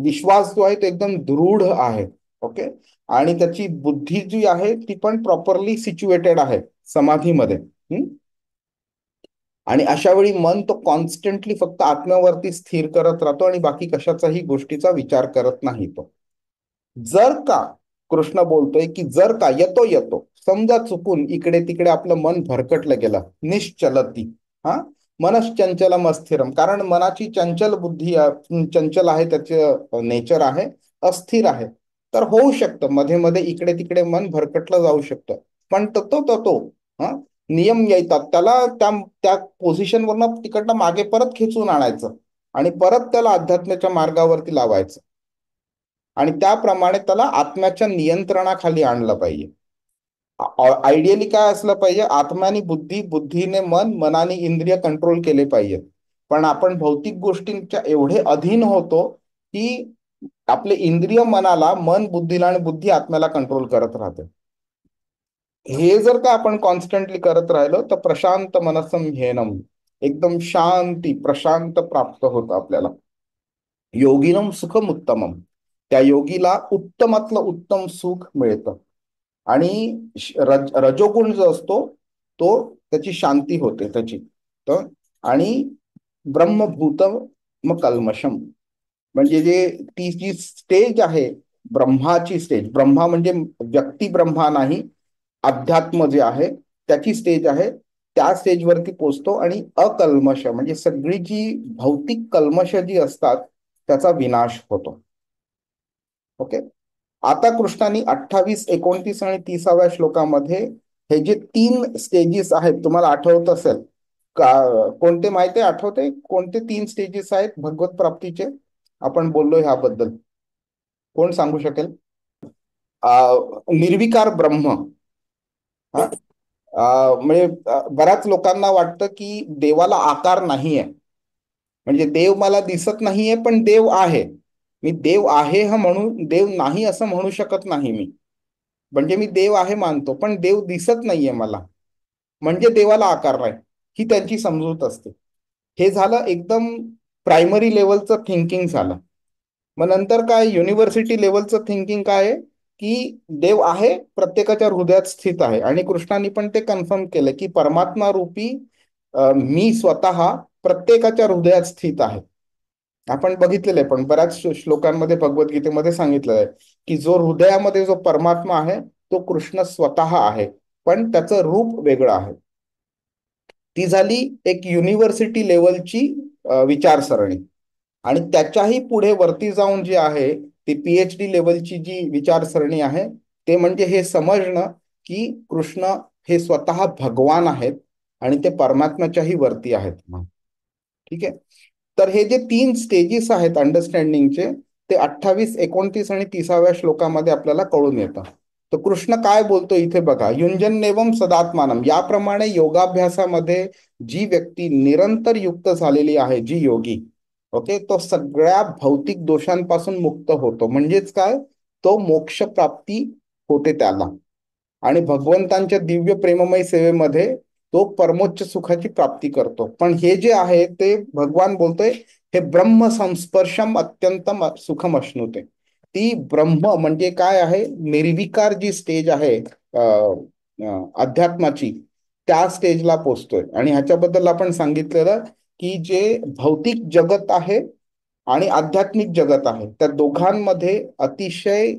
विश्वास जो आहे तो एकदम दृढ आहे. ओके. आणि त्याची बुद्धी जी आहे ती पण प्रॉपरली सिच्युएटेड आहे समाधीमध्ये. आणि अशा वेळी मन तो कॉन्स्टंटली फक्त आत्म्यावरती स्थिर करत राहतो आणि बाकी कशाचाही गोष्टीचा विचार करत नाही तो. जर का कृष्ण बोलतोय की जर का येतो येतो समजा चुकून इकडे तिकडे आपलं मन भरकटलं गेलं, निश्चलती, हा, मनश्चंचलम अस्थिरम, कारण मनाची चंचल बुद्धी चंचल आहे, त्याचे नेचर आहे, अस्थिर आहे. तर होऊ शकतं मध्ये मध्ये इकडे तिकडे मन भरकटलं जाऊ शकतं. पण तो हा नियम येतात त्याला, त्या त्या पोझिशनवरनं तिकडनं मागे परत खेचून आणायचं आणि परत त्याला अध्यात्माच्या मार्गावरती लावायचं. आणि त्याप्रमाणे त्याला आत्म्याच्या नियंत्रणाखाली आणलं पाहिजे. आयडियली काय असलं पाहिजे, आत्म्याने बुद्धी, बुद्धीने मन, मनाने इंद्रिय कंट्रोल केले पाहिजेत. पण आपण भौतिक गोष्टींच्या एवढे अधीन होतो की आपले इंद्रिय मनाला, मन बुद्धीला आणि बुद्धी आत्म्याला कंट्रोल करत राहते. हे जर का आपण कॉन्स्टंटली करत राहिलो तर प्रशांत मनसम ह्येनम, एकदम शांती प्रशांत प्राप्त होतं आपल्याला. योगिनम सुखम उत्तमम, त्या योगीला उत्तमातलं उत्तम सुख मिळतं. आणि रजोगुण जो असतो तो त्याची शांती होते त्याची. तर आणि ब्रह्मभूत मग कल्मशम, म्हणजे जे ती जी स्टेज आहे ब्रह्माची स्टेज, ब्रह्मा म्हणजे व्यक्ती ब्रह्मा नाही, अध्यात्म जे आहे त्याची स्टेज आहे, त्या स्टेजवरती पोचतो आणि अकल्मश म्हणजे सगळी जी भौतिक कल्मश जी असतात त्याचा विनाश होतो. ओके. आता कृष्णाने 28, 29 आणि 30व्या श्लोकामध्ये हे जे 3 स्टेजेस आहेत तुम्हाला आठवत असेल का, कोणते माहिती आहे, आठवते कोणते 3 स्टेजेस आहेत भगवत प्राप्तीचे, आपण बोललो ह्याबद्दल. कोण सांगू शकेल? निर्विकार ब्रह्म. हा म्हणजे बऱ्याच लोकांना वाटतं की देवाला आकार नाहीये, म्हणजे देव मला दिसत नाहीये पण देव आहे. मी देव आहे हा म्हणून देव नाही असं म्हणू शकत नाही मी. म्हणजे मी देव आहे मानतो पण देव दिसत नाहीये मला, म्हणजे देवाला आकार नाही. ही त्यांची समजूत असते. हे झालं एकदम प्रायमरी लेवलचं थिंकिंग झालं. मग नंतर काय युनिव्हर्सिटी लेवलचं थिंकिंग काय आहे की देव आहे, प्रत्येकाच्या हृदयात स्थित आहे. आणि कृष्णाने पण ते कन्फर्म केलं की परमात्मा रूपी मी स्वतः प्रत्येकाच्या हृदयात स्थित आहे. आपण बघितलेलं आहे, पण बऱ्याच श्लोकांमध्ये भगवद्गीतेमध्ये सांगितलेलं आहे की जो हृदयामध्ये जो परमात्मा आहे तो कृष्ण स्वतः आहे, पण त्याचं रूप वेगळं आहे. ती झाली एक युनिव्हर्सिटी लेवलची विचारसरणी. आणि त्याच्याही पुढे वरती जाऊन जी आहे ती PhD लेवलची जी विचारसरणी आहे, ते म्हणजे हे समजणं की कृष्ण हे स्वतः भगवान आहेत आणि ते परमात्म्याच्याही वरती आहेत. ठीक आहे. तर हे जे 3 स्टेजेस आहेत अंडरस्टँडिंगचे, ते 28, 29 आणि 30व्या श्लोकामध्ये आपल्याला कळून येतं. तर कृष्ण काय बोलतो इथे बघा, युंजन्नेवम सदात्मानम. याप्रमाणे योगाभ्यासामध्ये जी व्यक्ती निरंतर युक्त झालेली आहे, जी योगी, ओके, तो सगळ्या भौतिक दोषांपासून मुक्त होतो. म्हणजेच काय, तो मोक्ष प्राप्ती होते त्याला. आणि भगवंतांच्या दिव्य प्रेममय सेवेमध्ये तो परमोच्च सुखाची प्राप्ती करतो. पण हे जे आहे ते भगवान बोलतोय, हे ब्रह्म संस्पर्शम अत्यंतम सुखम अश्नुते. ती ब्रह्म म्हणजे काय आहे, निर्विकार जी स्टेज आहे अध्यात्माची, त्या स्टेजला पोचतोय. आणि ह्याच्याबद्दल आपण सांगितलेलं की जे भौतिक जगत आहे आणि आध्यात्मिक जगत आहे, त्या दोघांमध्ये अतिशय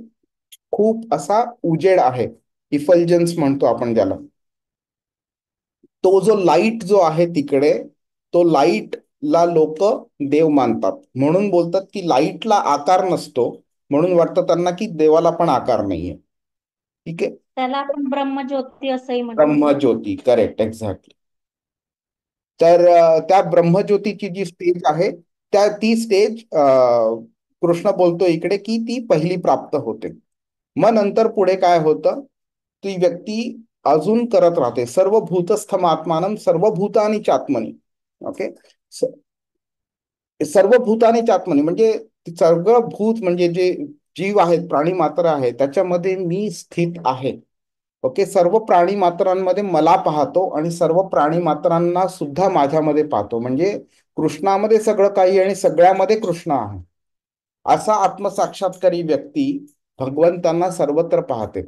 खूप असा उजेड आहे, इफल्जन्स म्हणतो आपण ज्याला. तो जो लाईट जो आहे तिकडे, तो लाईटला लोक देव मानतात. म्हणून बोलतात की लाईटला आकार नसतो, म्हणून वाटतं त्यांना की देवाला पण आकार नाहीये. ठीक आहे. त्याला आपण ब्रह्मज्योती असंही म्हणतो. ब्रह्मज्योती, करेक्ट, एक्झॅक्टली. तर त्या ब्रह्मज्योतीची जी स्टेज आहे, ती स्टेज कृष्ण बोलतो इकडे की ती पहिली प्राप्त होते. मग नंतर पुढे काय होतं, ती व्यक्ती अजून करत राहते. सर्वभूतस्थम आत्मानम सर्वभूतानी चात्मनी. ओके. सर्वभूतानी चात्मनी म्हणजे सगळं भूत म्हणजे जे जीव आहेत, प्राणी मात्र आहे, त्याच्यामध्ये मी स्थित आहे. ओके. सर्व प्राणी मात्रांमध्ये मला पाहतो आणि सर्व प्राणी मात्रांना सुद्धा माझ्यामध्ये पाहतो. म्हणजे कृष्णामध्ये सगळं काही आणि सगळ्यामध्ये कृष्ण आहे. असा आत्मसाक्षात्कारी व्यक्ती भगवंतांना सर्वत्र पाहते.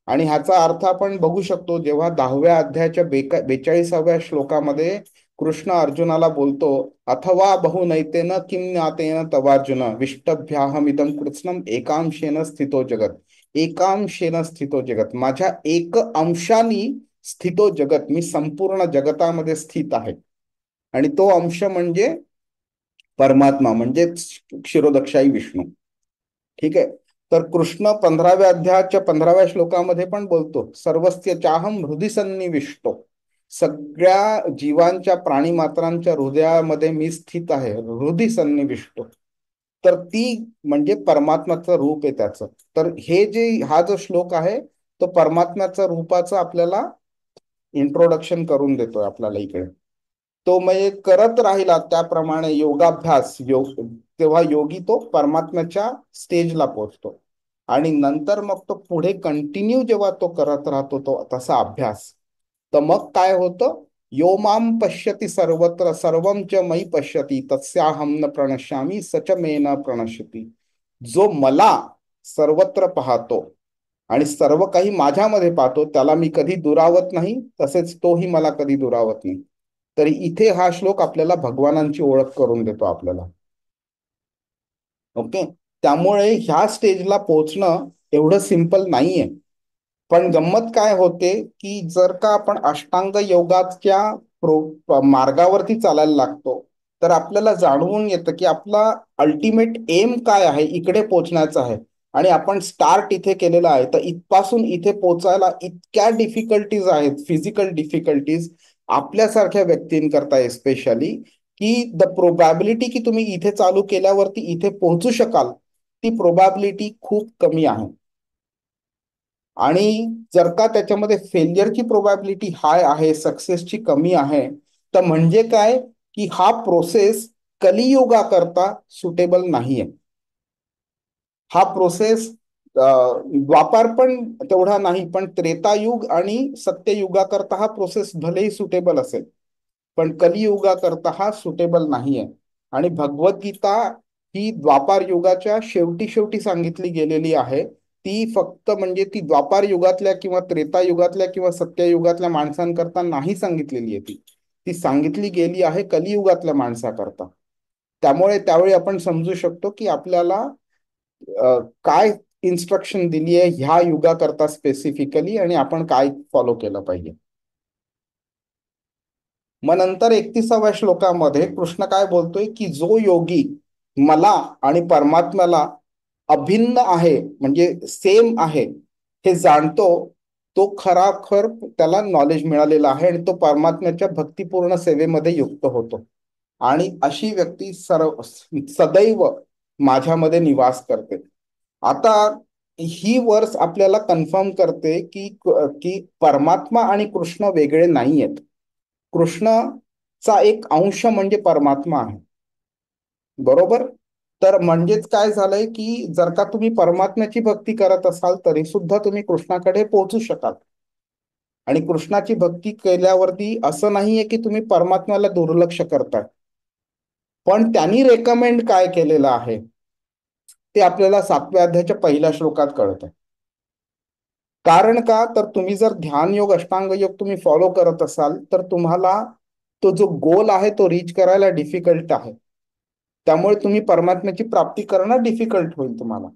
आणि ह्याचा अर्थ आपण बघू शकतो जेव्हा 10व्या अध्यायाच्या 42व्या श्लोकामध्ये कृष्ण अर्जुनाला बोलतो, अथवा बहुनैतेन किम ज्ञातेन तवार्जुन विष्टभ्याहमिदं कृत्स्नम एकांशेन स्थितो जगत. एकांशेन स्थितो जगत, माझ्या एक अंशानी स्थितो जगत, मी संपूर्ण जगतामध्ये स्थित आहे. आणि तो अंश म्हणजे परमात्मा, म्हणजे क्षीरोदक्षाई विष्णू. ठीक आहे. तर कृष्ण 15व्या अध्यायाच्या 15व्या श्लोकामध्ये पण बोलतो, सर्वस्य चाहम हृदय सन्निविष्टो. सगळ्या जीवांच्या प्राणी मात्रांच्या हृदयामध्ये मी स्थित आहे, हृदय सन्निविष्टो. तर ती म्हणजे परमात्म्याचं रूप आहे त्याचं. तर हे जे हा जो श्लोक आहे तो परमात्म्याच्या रूपाचं आपल्याला इंट्रोडक्शन करून देतोय आपल्याला इकडे. तो म्हणजे करत राहिला त्याप्रमाणे योगाभ्यास तेव्हा योगी तो परमात्म्याच्या स्टेजला पोहोचतो. आणि नंतर मग तो पुढे कंटिन्यू जेव्हा तो करत राहतो तो तसा अभ्यास, तर मग काय होतं, यो माम पश्यति सर्वत्र सर्वम च मयि पश्यति तस्याहम न प्रणश्यामी सच मे न प्रणश्यति. जो मला सर्वत्र पाहतो आणि सर्व काही माझ्यामध्ये पाहतो, त्याला मी कधी दुरावत नाही, तसेच तोही मला कधी दुरावत नाही. तरी इथे हा श्लोक आपल्याला भगवानांची ओळख करून देतो आपल्याला. ओके. त्यामुळे ह्या स्टेजला पोहोचणं एवढं सिंपल नाहीये. पण गंमत काय होते की जर का आपण अष्टांग योगाच्या मार्गावरती चालायला लागतो, तर आपल्याला जाणवून येतं की आपला अल्टिमेट एम काय आहे, इकडे पोहोचण्याचा आहे. आणि आपण स्टार्ट इथे केलेला आहे, तर इथपासून इथे पोचायला इतक्या डिफिकल्टीज आहेत, फिजिकल डिफिकल्टीज आपल्यासारख्या व्यक्तींकरता एस्पेशली, की द प्रोबॅबिलिटी की तुम्ही इथे चालू केल्यावरती इथे पोहोचू शकाल ती प्रोबॅबिलिटी खूप कमी आहे. आणि जर का त्याच्यामध्ये फेल्युअरची प्रोबॅबिलिटी हाय आहे, सक्सेसची कमी आहे, तर म्हणजे काय की हा प्रोसेस कलियुगाकरता सुटेबल नाहीये. हा प्रोसेस द्वापार पण तेवढा नाही, पण त्रेतायुग आणि सत्ययुगाकरता हा प्रोसेस भलेही सुटेबल असेल, पण कलियुगाकरता हा सुटेबल नाहीये. आणि भगवद्गीता ही द्वापार युगाच्या शेवटी शेवटी सांगितली गेलेली आहे. ती फक्त म्हणजे ती द्वापार युगातल्या किंवा त्रेतायुगातल्या किंवा सत्ययुगातल्या माणसांकरता नाही सांगितलेली आहे. ती ती सांगितली गेली आहे कलियुगातल्या माणसाकरता. त्यामुळे त्यावेळी आपण समजू शकतो की आपल्याला काय इन्स्ट्रक्शन दिली आहे ह्या युगाकरता स्पेसिफिकली, आणि आपण काय फॉलो केलं पाहिजे. मग नंतर 31व्या श्लोकामध्ये कृष्ण काय बोलतोय की जो योगी मला आणि परमात्म्याला अभिन्न आहे म्हणजे सेम आहे हे जाणतो, तो खराखर त्याला नॉलेज मिळालेला आहे आणि तो परमात्म्याच्या भक्तिपूर्ण सेवेमध्ये युक्त होतो. आणि अशी व्यक्ती सदैव माझ्यामध्ये निवास करते. आता ही वर्स आपल्याला कन्फर्म करते की की परमात्मा आणि कृष्ण वेगळे नाही आहेत. कृष्णचा एक अंश म्हणजे परमात्मा आहे, बरोबर. तर म्हणजेच काय झालंय की जर का तुम्ही परमात्म्याची भक्ती करत असाल तरी सुद्धा तुम्ही कृष्णाकडे पोहोचू शकाल. आणि कृष्णाची भक्ती केल्यावरती असं नाहीये की तुम्ही परमात्म्याला दुर्लक्ष करताय. पण त्यांनी रेकमेंड काय केलेलं आहे ते आपल्याला 7व्या अध्यायाच्या पहिल्या श्लोकात कळतं. कारण का तर तुम्ही जर ध्यान योग अष्टांग योग तुम्ही फॉलो करत असाल तर तुम्हाला तो जो गोल आहे तो रीच करायला डिफिकल्ट आहे. त्यामुळे तुम्ही परमात्म्याची प्राप्ती करणं डिफिकल्ट होईल. तुम्हाला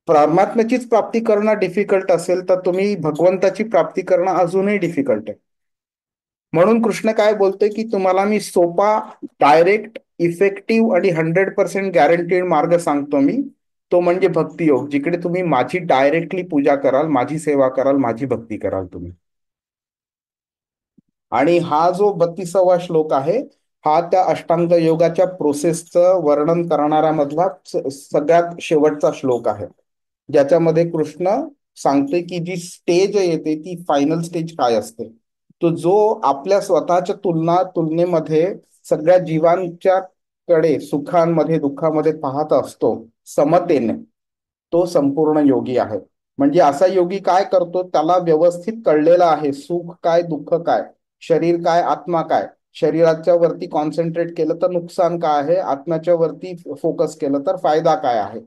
परमात्म्याचीच प्राप्ती करणं डिफिकल्ट असेल तर तुम्ही भगवंताची प्राप्ती करणं अजूनही डिफिकल्ट आहे. म्हणून कृष्ण काय बोलतोय की तुम्हाला मी सोपा, डायरेक्ट, इफेक्टिव्ह आणि 100% गॅरंटीड मार्ग सांगतो मी. तो म्हणजे भक्ती योग, जिकडे तुम्ही माझी डायरेक्टली पूजा कराल, माझी सेवा कराल, माझी भक्ती कराल तुम्ही. आणि हा जो 32वा श्लोक आहे हा त्या अष्टांग योगाच्या प्रोसेसचं वर्णन करणारा मधला सगळ्यात शेवटचा श्लोक आहे, ज्याच्यामध्ये कृष्ण सांगते की जी स्टेज येते ती फायनल स्टेज काय असते. तो जो आपल्या स्वतःच्या तुलनेमध्ये सगळ्या जीवांच्या कडे सुखांमध्ये दुःखामध्ये पाहत असतो समतेने, तो संपूर्ण योगी आहे. म्हणजे असा योगी काय करतो, त्याला व्यवस्थित कळलेला आहे सुख काय दुःख काय, शरीर काय आत्मा काय. शरीराच्या वरती कॉन्सन्ट्रेट केलं तर नुकसान काय आहे, आत्म्याच्या वरती फोकस केलं तर फायदा काय आहे,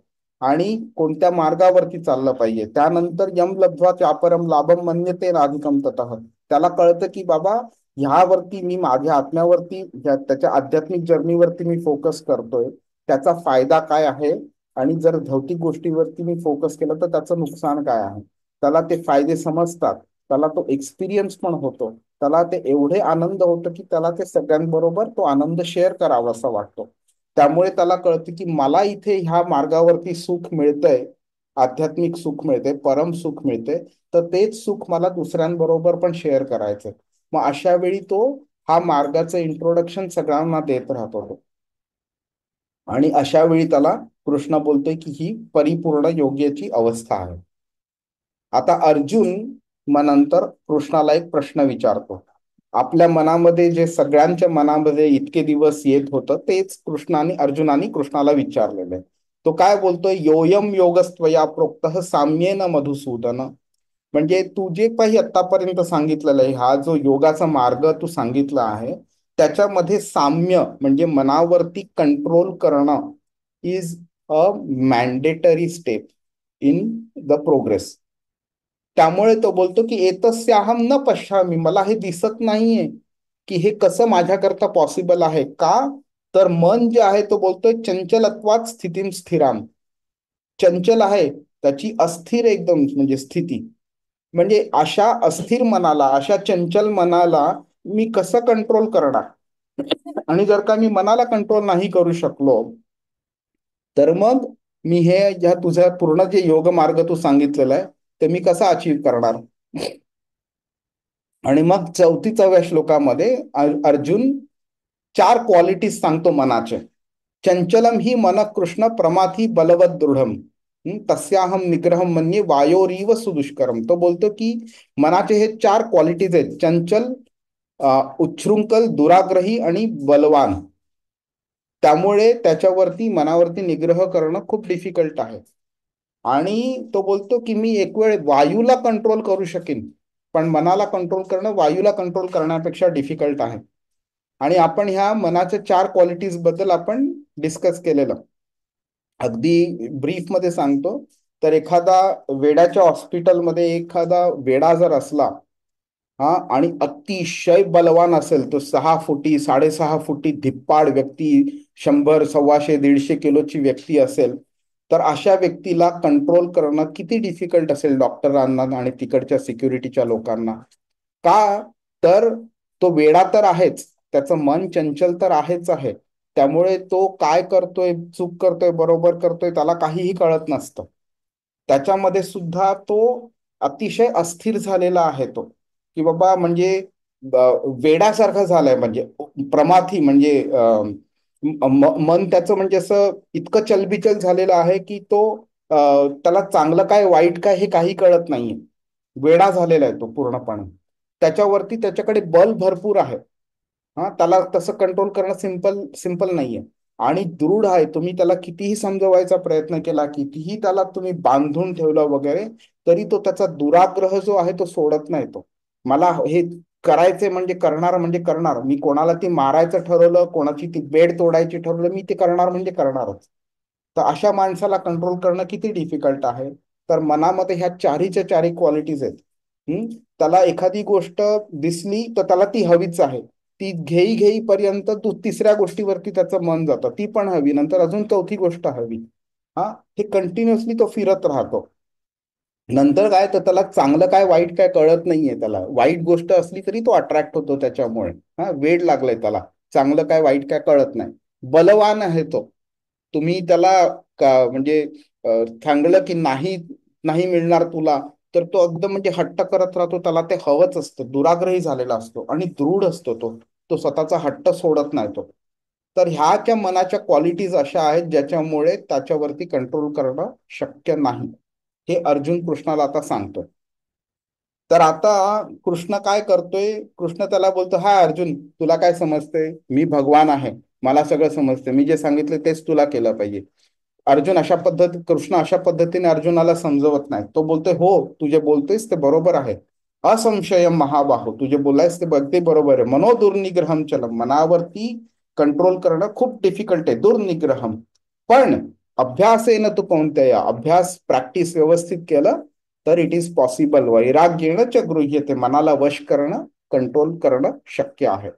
आणि कोणत्या मार्गावरती चाललं पाहिजे. त्यानंतर यम लब्ध्वा चापरम लाभम मन्यते नाधिकम ततः. त्याला कळतं की बाबा ह्यावरती मी माझ्या आत्म्यावरती त्याच्या आध्यात्मिक जर्नीवरती मी फोकस करतोय, त्याचा फायदा काय आहे, आणि जर भौतिक गोष्टीवरती मी फोकस केलं तर त्याचं नुकसान काय आहे. त्याला ते फायदे समजतात, त्याला तो एक्सपिरियन्स पण होतो, त्याला ते एवढे आनंद होतो की त्याला ते सगळ्यांबरोबर तो आनंद शेअर करावा असा वाटतो. त्यामुळे त्याला कळतं की मला इथे ह्या मार्गावरती सुख मिळतंय, आध्यात्मिक सुख मिळते, परम सुख मिळते, तर तेच सुख मला दुसऱ्यांबरोबर पण शेअर करायचंय. मग अशा वेळी तो हा मार्गाचं इंट्रोडक्शन सगळ्यांना देत राहतो तो. आणि अशा वेळी त्याला कृष्ण बोलतोय की ही परिपूर्ण योग्याची अवस्था आहे. आता अर्जुन मग नंतर कृष्णाला एक प्रश्न विचारतो. आपल्या मनामध्ये जे सगळ्यांच्या मनामध्ये इतके दिवस येत होतं तेच अर्जुनाने कृष्णाला विचारलेलं आहे. तो काय बोलतोय, योयम योगस्त्वया प्रोक्तः साम्येन मधुसूदन. म्हणजे तू जे काही आतापर्यंत सांगितलेलं आहे, हा जो योगाचा मार्ग तू सांगितला आहे त्याच्यामध्ये साम्य म्हणजे मनावरती कंट्रोल करणं is a mandatory step in the progress. त्यामुळे तो बोलतो की एतस्याहम न पश्यामी, मला हे दिसत नाहीये की हे कसं माझ्याकरता पॉसिबल आहे. का तर मन जे आहे तो बोलतोय चंचलत्वात स्थितीम स्थिराम. चंचल आहे, त्याची अस्थिर एकदम म्हणजे स्थिती. म्हणजे अशा अस्थिर मनाला, अशा चंचल मनाला मी कसं कंट्रोल करणार. आणि जर का मी मनाला कंट्रोल नाही करू शकलो तर मग मी हे ज्या तुझ्या पूर्ण जे योग मार्ग तू सांगितलेला आहे ते मी कसा अचीव करणार. आणि मग 34व्या श्लोकामध्ये अर्जुन 4 क्वालिटीज सांगतो मनाचे चंचलम ही मन कृष्ण प्रमाथी बलवत दृढम तस्याहम निग्रहम मन्ये वायोरीव सुदुष्करम. तो बोलतो की मनाचे हे 4 क्वालिटीज आहेत: चंचल, उच्छृंखल, दुराग्रही आणि बलवान. त्यामुळे त्याच्यावरती मनावरती निग्रह करणं खूप डिफिकल्ट आहे. आणि तो बोलतो की मी एक वेळ वायूला कंट्रोल करू शकेन, पण मनाला कंट्रोल करणं वायूला कंट्रोल करण्यापेक्षा डिफिकल्ट आहे. आणि आपण ह्या मनाच्या 4 क्वालिटीज बद्दल आपण डिस्कस केलेलं. अगदी ब्रीफ मध्ये सांगतो, तर एखादा वेड्याच्या हॉस्पिटलमध्ये एखादा वेडा जर असला, हा, आणि अतिशय बलवान असेल, तो 6 फुटी 6.5 फुटी धिप्पाड व्यक्ती, 100, 125, 150 किलोची व्यक्ती असेल, तर अशा व्यक्तीला कंट्रोल करणं किती डिफिकल्ट असेल डॉक्टरांना आणि तिकडच्या सिक्युरिटीच्या लोकांना. का? तर तो वेडा तर आहेच, त्याचं मन चंचल तर आहेच आहे. त्यामुळे तो काय करतोय, चूक करतोय, बरोबर करतोय, त्याला काहीही कळत नसतं. त्याच्यामध्ये सुद्धा तो अतिशय अस्थिर झालेला आहे तो, की बाबा म्हणजे वेडासारखा झालाय, म्हणजे प्रमाथी म्हणजे मन त्याचं म्हणजे असं इतकं चलबिचल झालेलं आहे की तो त्याला चांगलं काय वाईट काय हे काही कळत नाहीये. वेडा झालेला आहे तो पूर्णपणे. त्याच्यावरती त्याच्याकडे बल भरपूर आहे. हा, त्याला तसं कंट्रोल करणं सिंपल सिंपल नाहीये. आणि दृढ आहे. तुम्ही त्याला कितीही समजवायचा प्रयत्न केला, कितीही त्याला तुम्ही बांधून ठेवलं वगैरे, तरी तो त्याचा दुराग्रह जो आहे तो सोडत नाही. तो मला हे करायचे म्हणजे करणार, म्हणजे करणार. मी कोणाला ती मारायचं ठरवलं, कोणाची ती बेड तोडायची ठरवलं, मी ते करणार म्हणजे करणारच. तर अशा माणसाला कंट्रोल करणं किती डिफिकल्ट आहे. तर मनामध्ये ह्या चारीच्या चारी क्वालिटीज आहेत. त्याला एखादी गोष्ट दिसली तर त्याला ती हवीच आहे. ती घेईपर्यंत 3ऱ्या गोष्टीवरती त्याचं मन जातं, ती पण हवी, नंतर अजून 4थी गोष्ट हवी. हा, हे कंटिन्युअसली तो फिरत राहतो. नंतर काय, तर त्याला चांगलं काय वाईट काय कळत नाहीये. त्याला वाईट गोष्ट असली तरी तो अट्रॅक्ट होतो त्याच्यामुळे. हा, वेड लागलाय त्याला. चांगलं काय वाईट काय कळत नाही. बलवान आहे तो. तुम्ही त्याला म्हणजे सांगलं की नाही, नाही मिळणार तुला, तर तो एकदम म्हणजे हट्ट करत राहतो. त्याला ते हवंच असतं. दुराग्रही झालेला असतो आणि दृढ असतो तो. तो स्वतःचा हट्ट सोडत नाही तो. तर ह्याच्या मनाच्या क्वालिटीज अशा आहेत ज्याच्यामुळे त्याच्यावरती कंट्रोल करणं शक्य नाही. हे अर्जुन कृष्णाला आता सांगतोय. तर आता कृष्ण काय करतोय, कृष्ण त्याला बोलतो, हा अर्जुन, तुला काय समजते, मी भगवान आहे, मला सगळं समजते, मी जे सांगितलं तेच तुला केलं पाहिजे. अर्जुन अशा पद्धती कृष्ण अशा पद्धतीने अर्जुनाला समजवत नाही. तो बोलतोय, हो, तू जे बोलतोयस ते बरोबर आहे. असंशय महाबाहो, तू जे बोलायस ते ते बरोबर आहे. मनो दुर्निग्रहम चलम, मनावरती कंट्रोल करणं खूप डिफिकल्ट आहे, दुर्निग्रहम. पण अभ्यासेन तू कोणत्या, अभ्यास प्रॅक्टिस व्यवस्थित केलं तर इट इज पॉसिबल. वैराग्येण च गृह्यते, मनाला वश करणं, कंट्रोल करणं शक्य आहे.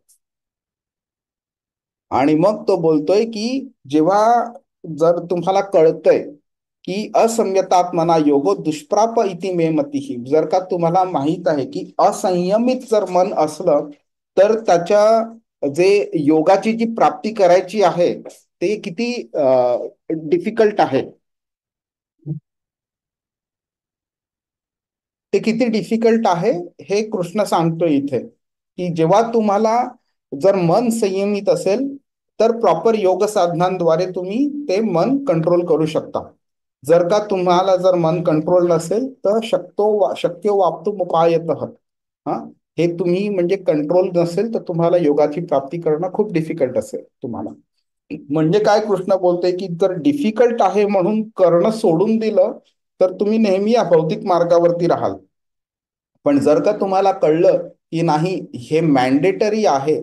आणि मग तो बोलतोय की जेव्हा जर तुम्हाला कळतंय की असंयतात्मना योगो दुष्प्राप इति मे मतिही, जर का तुम्हाला माहित आहे की असंयमित जर मन असलं तर त्याच्या जे योगाची जी प्राप्ती करायची आहे ते किती डिफिकल्ट आहे, ते किती डिफिकल्ट आहे हे कृष्ण सांगतोय इथे. की जेव्हा तुम्हाला जर मन संयमित असेल तर प्रॉपर योग साधनांद्वारे तुम्ही ते मन कंट्रोल करू शकता. जर का तुम्हाला जर मन कंट्रोल नसेल तर शक्य वाप्तुम उपायतः, हा, हे तुम्ही म्हणजे कंट्रोल नसेल तर तुम्हाला योगाची प्राप्ती करणं खूप डिफिकल्ट असेल तुम्हाला. म्हणजे काय कृष्ण बोलतोय की जर डिफिकल्ट आहे म्हणून करणं सोडून दिलं तर तुम्ही नेहमी या भौतिक मार्गावरती राहाल. पण जर का तुम्हाला कळलं की नाही, हे मॅन्डेटरी आहे,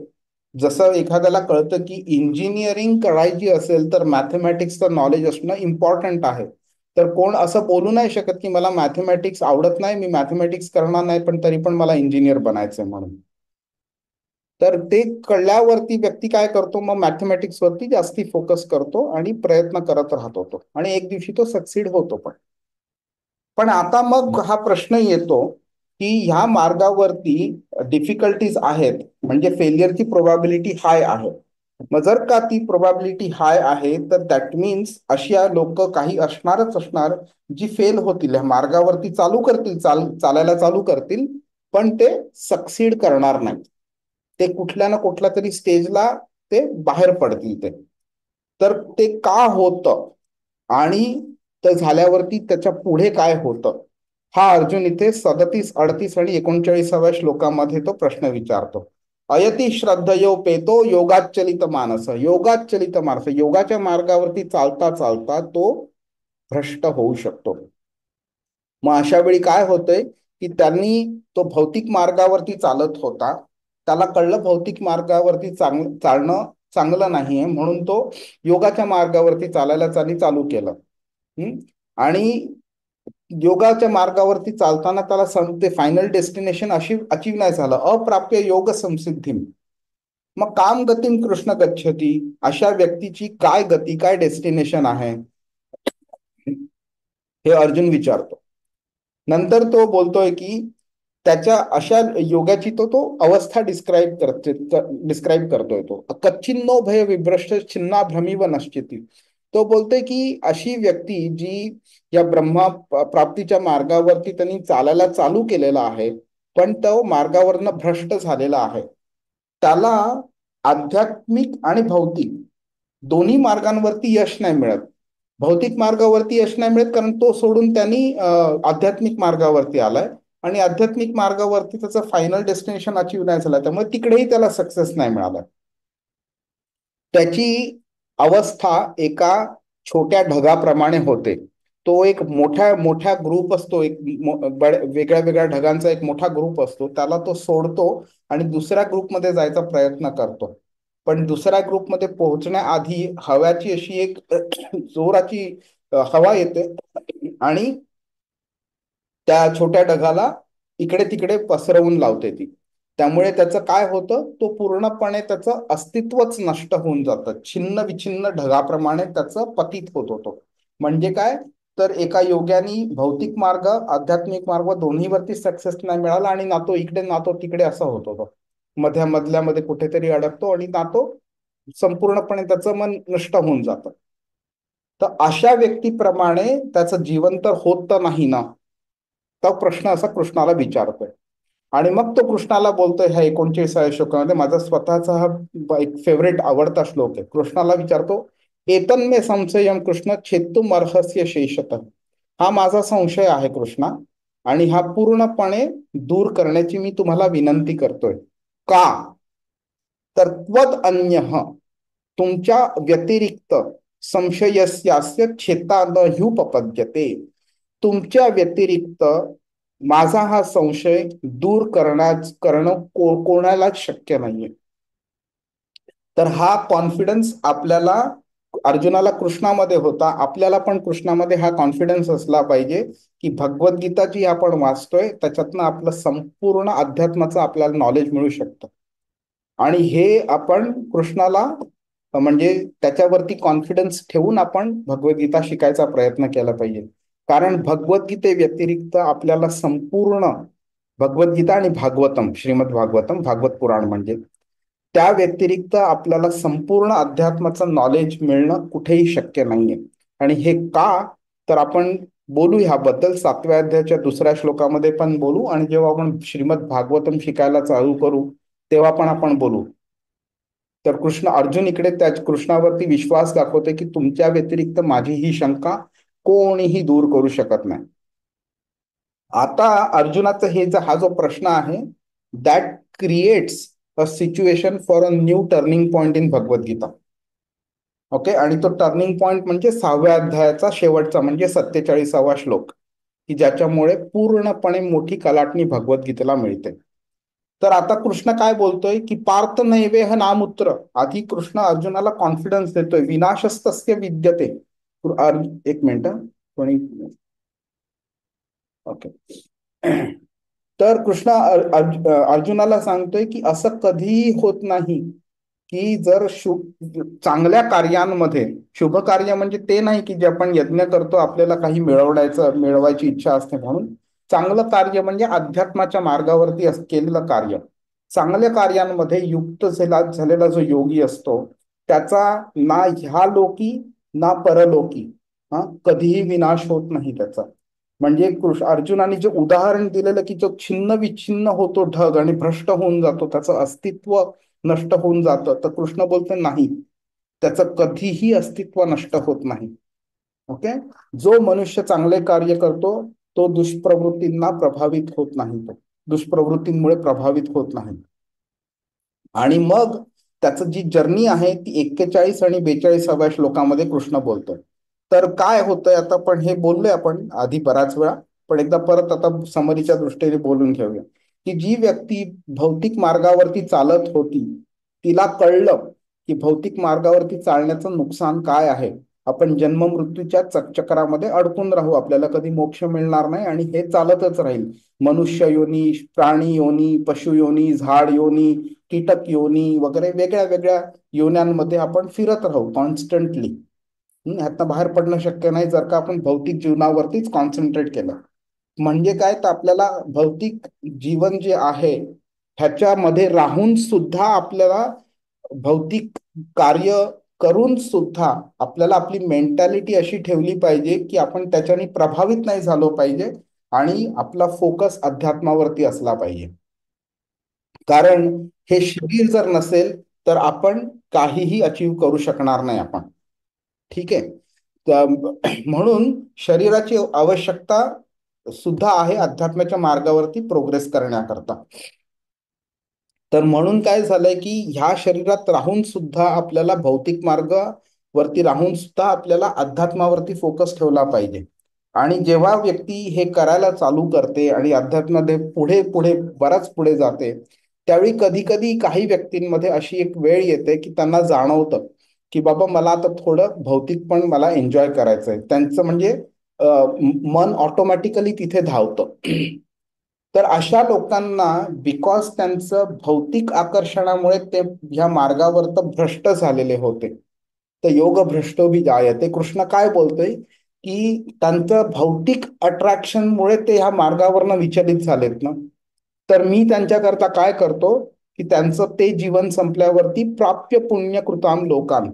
जसं एखाद्याला कळतं की इंजिनिअरिंग करायची असेल तर मॅथमॅटिक्सचं नॉलेज असणं इम्पॉर्टंट आहे, तर कोण असं बोलू नाही शकत की मला मॅथमॅटिक्स आवडत नाही, मी मॅथमॅटिक्स करणार नाही, पण तरी पण मला इंजिनियर बनायचंय म्हणून. तर ते कळल्यावरती व्यक्ती काय करतो, मग मॅथमॅटिक्स वरती जास्ती फोकस करतो आणि प्रयत्न करत राहतो तो, आणि एक दिवशी तो सक्सीड होतो. पण आता मग हा प्रश्न येतो की ह्या मार्गावरती डिफिकल्टीज आहेत, म्हणजे फेलियरची प्रोबॅबिलिटी हाय आहे. मग जर का ती प्रोबॅबिलिटी हाय आहे तर दॅट मीन्स अशी लोक काही असणारच असणार जी फेल होतील, ह्या मार्गावरती चालू करतील, चालायला चालू करतील, पण ते सक्सीड करणार नाही. ते कुठल्या ना कुठल्या तरी स्टेजला ते बाहेर पडतील ते. तर ते का होतं आणि ते झाल्यावरती त्याच्या पुढे काय होतं, हा अर्जुन इथे 37, 38 आणि 39व्या श्लोकामध्ये तो प्रश्न विचारतो. अयती श्रद्धयो पेतो योगाचलित मानस. योगाचलित मानस, योगाच्या मार्गावरती चालता चालता तो भ्रष्ट होऊ शकतो. मग अशा वेळी काय होतंय की त्यांनी तो भौतिक मार्गावरती चालत होता, त्याला कळलं भौतिक मार्गावरती चालणं चांगलं नाहीये, म्हणून तो योगाच्या मार्गावरती चालायला चालू केलं. आणि योगाच्या मार्गावरती चालताना त्याला ते फायनल डेस्टिनेशन अचीव नाही झालं, अप्राप्य योग संसिद्धी. मग काम गतीम कृष्ण गच्छती, अशा व्यक्तीची काय गती, काय डेस्टिनेशन आहे, हे अर्जुन विचारतो. नंतर तो बोलतोय की त्याच्या अशा योगाची तो अवस्था डिस्क्राईब करतोय. तो कच्चिन्नो भय विभ्रष्ट छिन्ना भ्रमिव नश्चिती. तो बोलतोय की अशी व्यक्ती जी या ब्रह्मा प्राप्तीच्या मार्गावरती त्यांनी चालायला चालू केलेला आहे, पण तो मार्गावरनं भ्रष्ट झालेला आहे, त्याला आध्यात्मिक आणि भौतिक दोन्ही मार्गांवरती यश नाही मिळत. भौतिक मार्गावरती यश नाही मिळत कारण तो सोडून त्यांनी आध्यात्मिक मार्गावरती आलाय, आणि आध्यात्मिक मार्गावरती त्याचं फायनल डेस्टिनेशन अचीव नाही झालं, त्यामुळे तिकडेही त्याला सक्सेस नाही मिळाला. त्याची अवस्था एका छोट्या ढगाप्रमाणे होते. तो एक मोठ्या मोठ्या ग्रुप असतो, एक वेगळ्या वेगळ्या ढगांचा एक मोठा ग्रुप असतो, त्याला तो सोडतो आणि दुसऱ्या ग्रुपमध्ये जायचा प्रयत्न करतो. पण दुसऱ्या ग्रुपमध्ये पोहोचण्याआधी हव्याची अशी एक जोराची हवा येते आणि त्या छोट्या ढगाला इकडे तिकडे पसरवून लावते ती. त्यामुळे त्याचं काय होतं, तो पूर्णपणे त्याचं अस्तित्वच नष्ट होऊन जातं. छिन्न विछिन्न ढगाप्रमाणे त्याचं पतित होत होतो. म्हणजे काय, तर एका योग्यानी भौतिक मार्ग आध्यात्मिक मार्ग दोन्हीवरती सक्सेस नाही मिळाला आणि ना तो इकडे ना तो तिकडे असं होत होतं. मधल्यामध्ये कुठेतरी अडकतो आणि ना तो संपूर्णपणे त्याचं मन नष्ट होऊन जातं. तर अशा व्यक्तीप्रमाणे त्याचं जीवन तर होत तर नाही ना, तो प्रश्न असा कृष्णाला विचारतोय. आणि मग तो कृष्णाला बोलतोय ह्या 39व्या श्लोकामध्ये, माझा स्वतःचा हा एक फेवरेट आवडता श्लोक आहे. कृष्णाला विचारतो, एतन्मे संशयम कृष्ण छेत्तुम अर्हस्य शेषतः. हा माझा संशय आहे कृष्णा, आणि हा पूर्णपणे दूर करण्याची मी तुम्हाला विनंती करतोय. का, तर त्वद अन्यः, तुमच्या व्यतिरिक्त, संशयस्यास्य छेता न ह्युपपद्यते, तुमच्या व्यतिरिक्त माझा हा संशय दूर करणं कोणालाच शक्य नाहीये. तर हा कॉन्फिडन्स आपल्याला, अर्जुनाला कृष्णामध्ये होता, आपल्याला पण कृष्णामध्ये हा कॉन्फिडन्स असला पाहिजे की भगवद्गीता जी आपण वाचतोय त्याच्यातनं आपलं संपूर्ण अध्यात्माचं आपल्याला नॉलेज मिळू शकतं. आणि हे आपण कृष्णाला म्हणजे त्याच्यावरती कॉन्फिडन्स ठेवून आपण भगवद्गीता शिकायचा प्रयत्न केला पाहिजे. कारण भगवद्गीते व्यतिरिक्त आपल्याला संपूर्ण भगवद्गीता आणि भागवतम, श्रीमद भागवतम, भागवत पुराण म्हणजे, त्या व्यतिरिक्त आपल्याला संपूर्ण अध्यात्माचं नॉलेज मिळणं कुठेही शक्य नाहीये. आणि हे का, तर आपण बोलू ह्याबद्दल 7व्या अध्यायाच्या 2ऱ्या श्लोकामध्ये पण बोलू, आणि जेव्हा आपण श्रीमद भागवतम शिकायला चालू करू तेव्हा पण आपण बोलू. तर अर्जुन इकडे त्या कृष्णावरती विश्वास दाखवते की तुमच्या व्यतिरिक्त माझी ही शंका कोणीही दूर करू शकत नाही. आता अर्जुनाचा हा जो प्रश्न आहे, that creates a situation for a new turning point in Bhagavad Gita. Okay, आणि तो टर्निंग पॉइंट म्हणजे 6व्या अध्यायाचा शेवटचा म्हणजे 47वा श्लोक, की ज्याच्यामुळे पूर्णपणे मोठी कलाटणी भगवद्गीतेला मिळते. तर आता कृष्ण काय बोलतोय की पार्थ नैवेह नामुत्र. आधी कृष्ण अर्जुनाला कॉन्फिडन्स देतोय, विनाशस्तस्य विद्यते. एक मिनिट, कोणी, ओके. तर कृष्ण अर्जुनाला सांगतोय की असं कधीही होत नाही की जर चांगल्या कार्यांमध्ये, शुभ कार्य म्हणजे ते नाही की जे आपण यज्ञ करतो आपल्याला काही मिळवायची इच्छा असते म्हणून. चांगलं कार्य म्हणजे अध्यात्माच्या मार्गावरती केलेलं कार्य. चांगल्या कार्यांमध्ये युक्त झालेला जो योगी असतो त्याचा ना ह्या लोकी ना परलोकी कधीही विनाश होत नाही त्याचा. म्हणजे अर्जुनाने जे उदाहरण दिलेलं की जो छिन्न विच्छिन्न होतो ढग आणि भ्रष्ट होऊन जातो, त्याचं अस्तित्व नष्ट होऊन जातं, तर कृष्ण बोलतो नाही, त्याचं कधीही अस्तित्व नष्ट होत नाही. ओके. जो मनुष्य चांगले कार्य करतो तो दुष्प्रवृत्तींना प्रभावित होत नाही, तो दुष्प्रवृत्तींमुळे प्रभावित होत नाही. आणि मग त्याचं जी जर्नी आहे ती 41 आणि 42व्या श्लोकामध्ये कृष्ण बोलतोय. तर काय होतंय आता, पण हे बोललोय आपण आधी बराच वेळा, पण एकदा परत आता समरीच्या दृष्टीने बोलून घेऊया, की जी व्यक्ती भौतिक मार्गावरती चालत होती तिला कळलं की भौतिक मार्गावरती चालण्याचं नुकसान काय आहे. आपण जन्म मृत्यूच्या चक्रामध्ये अडकून राहू, आपल्याला कधी मोक्ष मिळणार नाही आणि हे चालतच राहील. मनुष्य योनी, प्राणी योनी, पशु योनी, झाड योनी, कीटक योनी वगैरे वेगळ्या वेगळ्या योन्यांमध्ये आपण फिरत राहू कॉन्स्टंटली. ह्यातनं बाहेर पडणं शक्य नाही जर का आपण भौतिक जीवनावरतीच कॉन्सन्ट्रेट केलं. म्हणजे काय, तर आपल्याला भौतिक जीवन जे आहे ह्याच्यामध्ये राहून सुद्धा आपल्याला भौतिक कार्य करून सुद्धा आपल्याला आपली मेंटॅलिटी अशी ठेवली पाहिजे की आपण त्याच्याने प्रभावित नाही झालो पाहिजे आणि आपला फोकस अध्यात्मावरती असला पाहिजे. कारण हे शरीर जर नसेल तर आपण काहीही अचीव करू शकणार नाही आपण. ठीक आहे. म्हणून शरीराची आवश्यकता सुद्धा आहे अध्यात्माच्या मार्गावरती प्रोग्रेस करण्याकरता. तर म्हणून काय झालंय की ह्या शरीरात राहून सुद्धा आपल्याला भौतिक मार्गावरती राहून सुद्धा आपल्याला अध्यात्मावरती फोकस ठेवला पाहिजे. आणि जेव्हा व्यक्ती हे करायला चालू करते आणि अध्यात्मामध्ये पुढे पुढे बराच पुढे जाते, त्यावेळी कधी कधी काही व्यक्तींमध्ये अशी एक वेळ येते की त्यांना जाणवतं की बाबा मला आता थोडं भौतिक पण मला एन्जॉय करायचंय. त्यांचं म्हणजे मन ऑटोमॅटिकली तिथे धावतं. तर अशा लोकांना बिकॉज त्यांचं भौतिक आकर्षणामुळे ते ह्या मार्गावर तर भ्रष्ट झालेले होते, तर योग भ्रष्टो भी जायते. कृष्ण काय बोलतोय की त्यांचं भौतिक अट्रॅक्शनमुळे ते ह्या मार्गावरनं विचलित झालेत ना. तर मी त्यांच्याकरता काय करतो की त्यांचं ते जीवन संपल्यावरती प्राप्य पुण्यकृताम लोकान,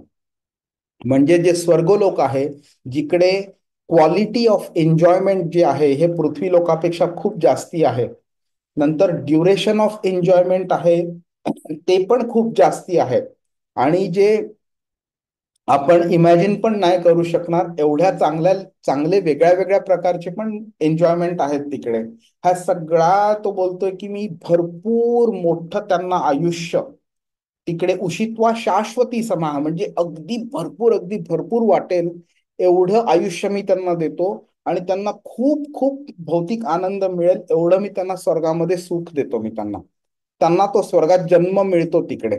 म्हणजे जे स्वर्गलोक आहे जिकडे क्वालिटी ऑफ एन्जॉयमेंट जे आहे हे पृथ्वी लोकापेक्षा खूप जास्ती आहे, नंतर ड्युरेशन ऑफ एन्जॉयमेंट आहे ते पण खूप जास्ती आहे, आणि जे आपण इमॅजिन पण नाही करू शकणार एवढ्या चांगले वेगळ्या वेगळ्या प्रकारचे पण एन्जॉयमेंट आहेत तिकडे. हा सगळा तो बोलतोय की मी भरपूर मोठं त्यांना आयुष्य तिकडे उषित्वा शाश्वती समा, म्हणजे अगदी भरपूर वाटेल एवढं आयुष्य मी त्यांना देतो आणि त्यांना खूप खूप भौतिक आनंद मिळेल एवढं मी त्यांना स्वर्गामध्ये सुख देतो. मी त्यांना त्यांना तो स्वर्गात जन्म मिळतो तिकडे.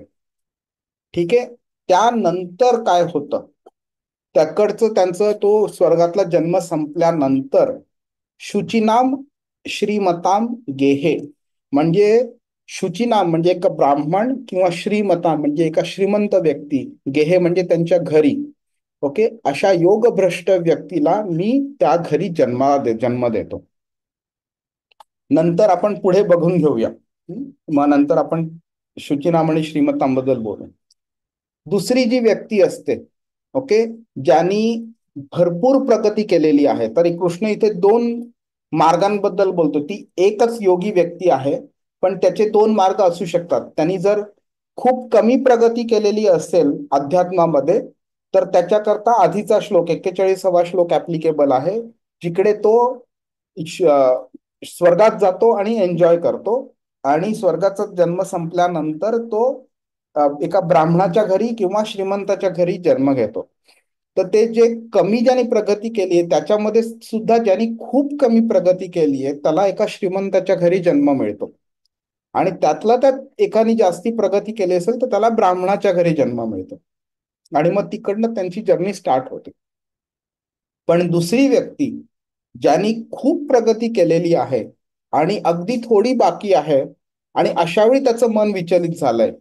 ठीक आहे. त्यानंतर काय होतं, त्याकडचं त्यांचं तो स्वर्गातला जन्म संपल्यानंतर शुचिनाम श्रीमताम गेहे, म्हणजे शुचिनाम म्हणजे एक ब्राह्मण किंवा श्रीमता म्हणजे एका श्रीमंत व्यक्ती, गेहे म्हणजे त्यांच्या घरी. ओके. अशा योगभ्रष्ट व्यक्तीला मी त्या घरी जन्म देतो. नंतर आपण पुढे बघून घेऊया. मग नंतर आपण शुचिनाम आणि श्रीमतांबद्दल बोलू. दुसरी जी व्यक्ती असते, ओके, ज्यांनी भरपूर प्रगती केलेली आहे, तर कृष्ण इथे दोन मार्गांबद्दल बोलतो. ती एकच योगी व्यक्ती आहे पण त्याचे दोन मार्ग असू शकतात. त्यांनी जर खूप कमी प्रगती केलेली असेल अध्यात्मामध्ये तर त्याच्याकरता आधीचा श्लोक 41वा श्लोक ऍप्लिकेबल आहे, जिकडे तो स्वर्गात जातो आणि एन्जॉय करतो आणि स्वर्गाचा जन्म संपल्यानंतर तो एका ब्राह्मणाच्या घरी किंवा श्रीमंताच्या घरी जन्म घेतो. तर ते जे कमी ज्यांनी प्रगती केली आहे त्याच्यामध्ये सुद्धा ज्यांनी खूप कमी प्रगती केली आहे त्याला एका श्रीमंताच्या घरी जन्म मिळतो, आणि त्यातला त्यात एकाने जास्ती प्रगती केली असेल तर त्याला ब्राह्मणाच्या घरी जन्म मिळतो आणि मग तिकडनं त्यांची जर्नी स्टार्ट होते. पण दुसरी व्यक्ती ज्यांनी खूप प्रगती केलेली आहे आणि अगदी थोडी बाकी आहे आणि अशा वेळी त्याचं मन विचलित झालंय,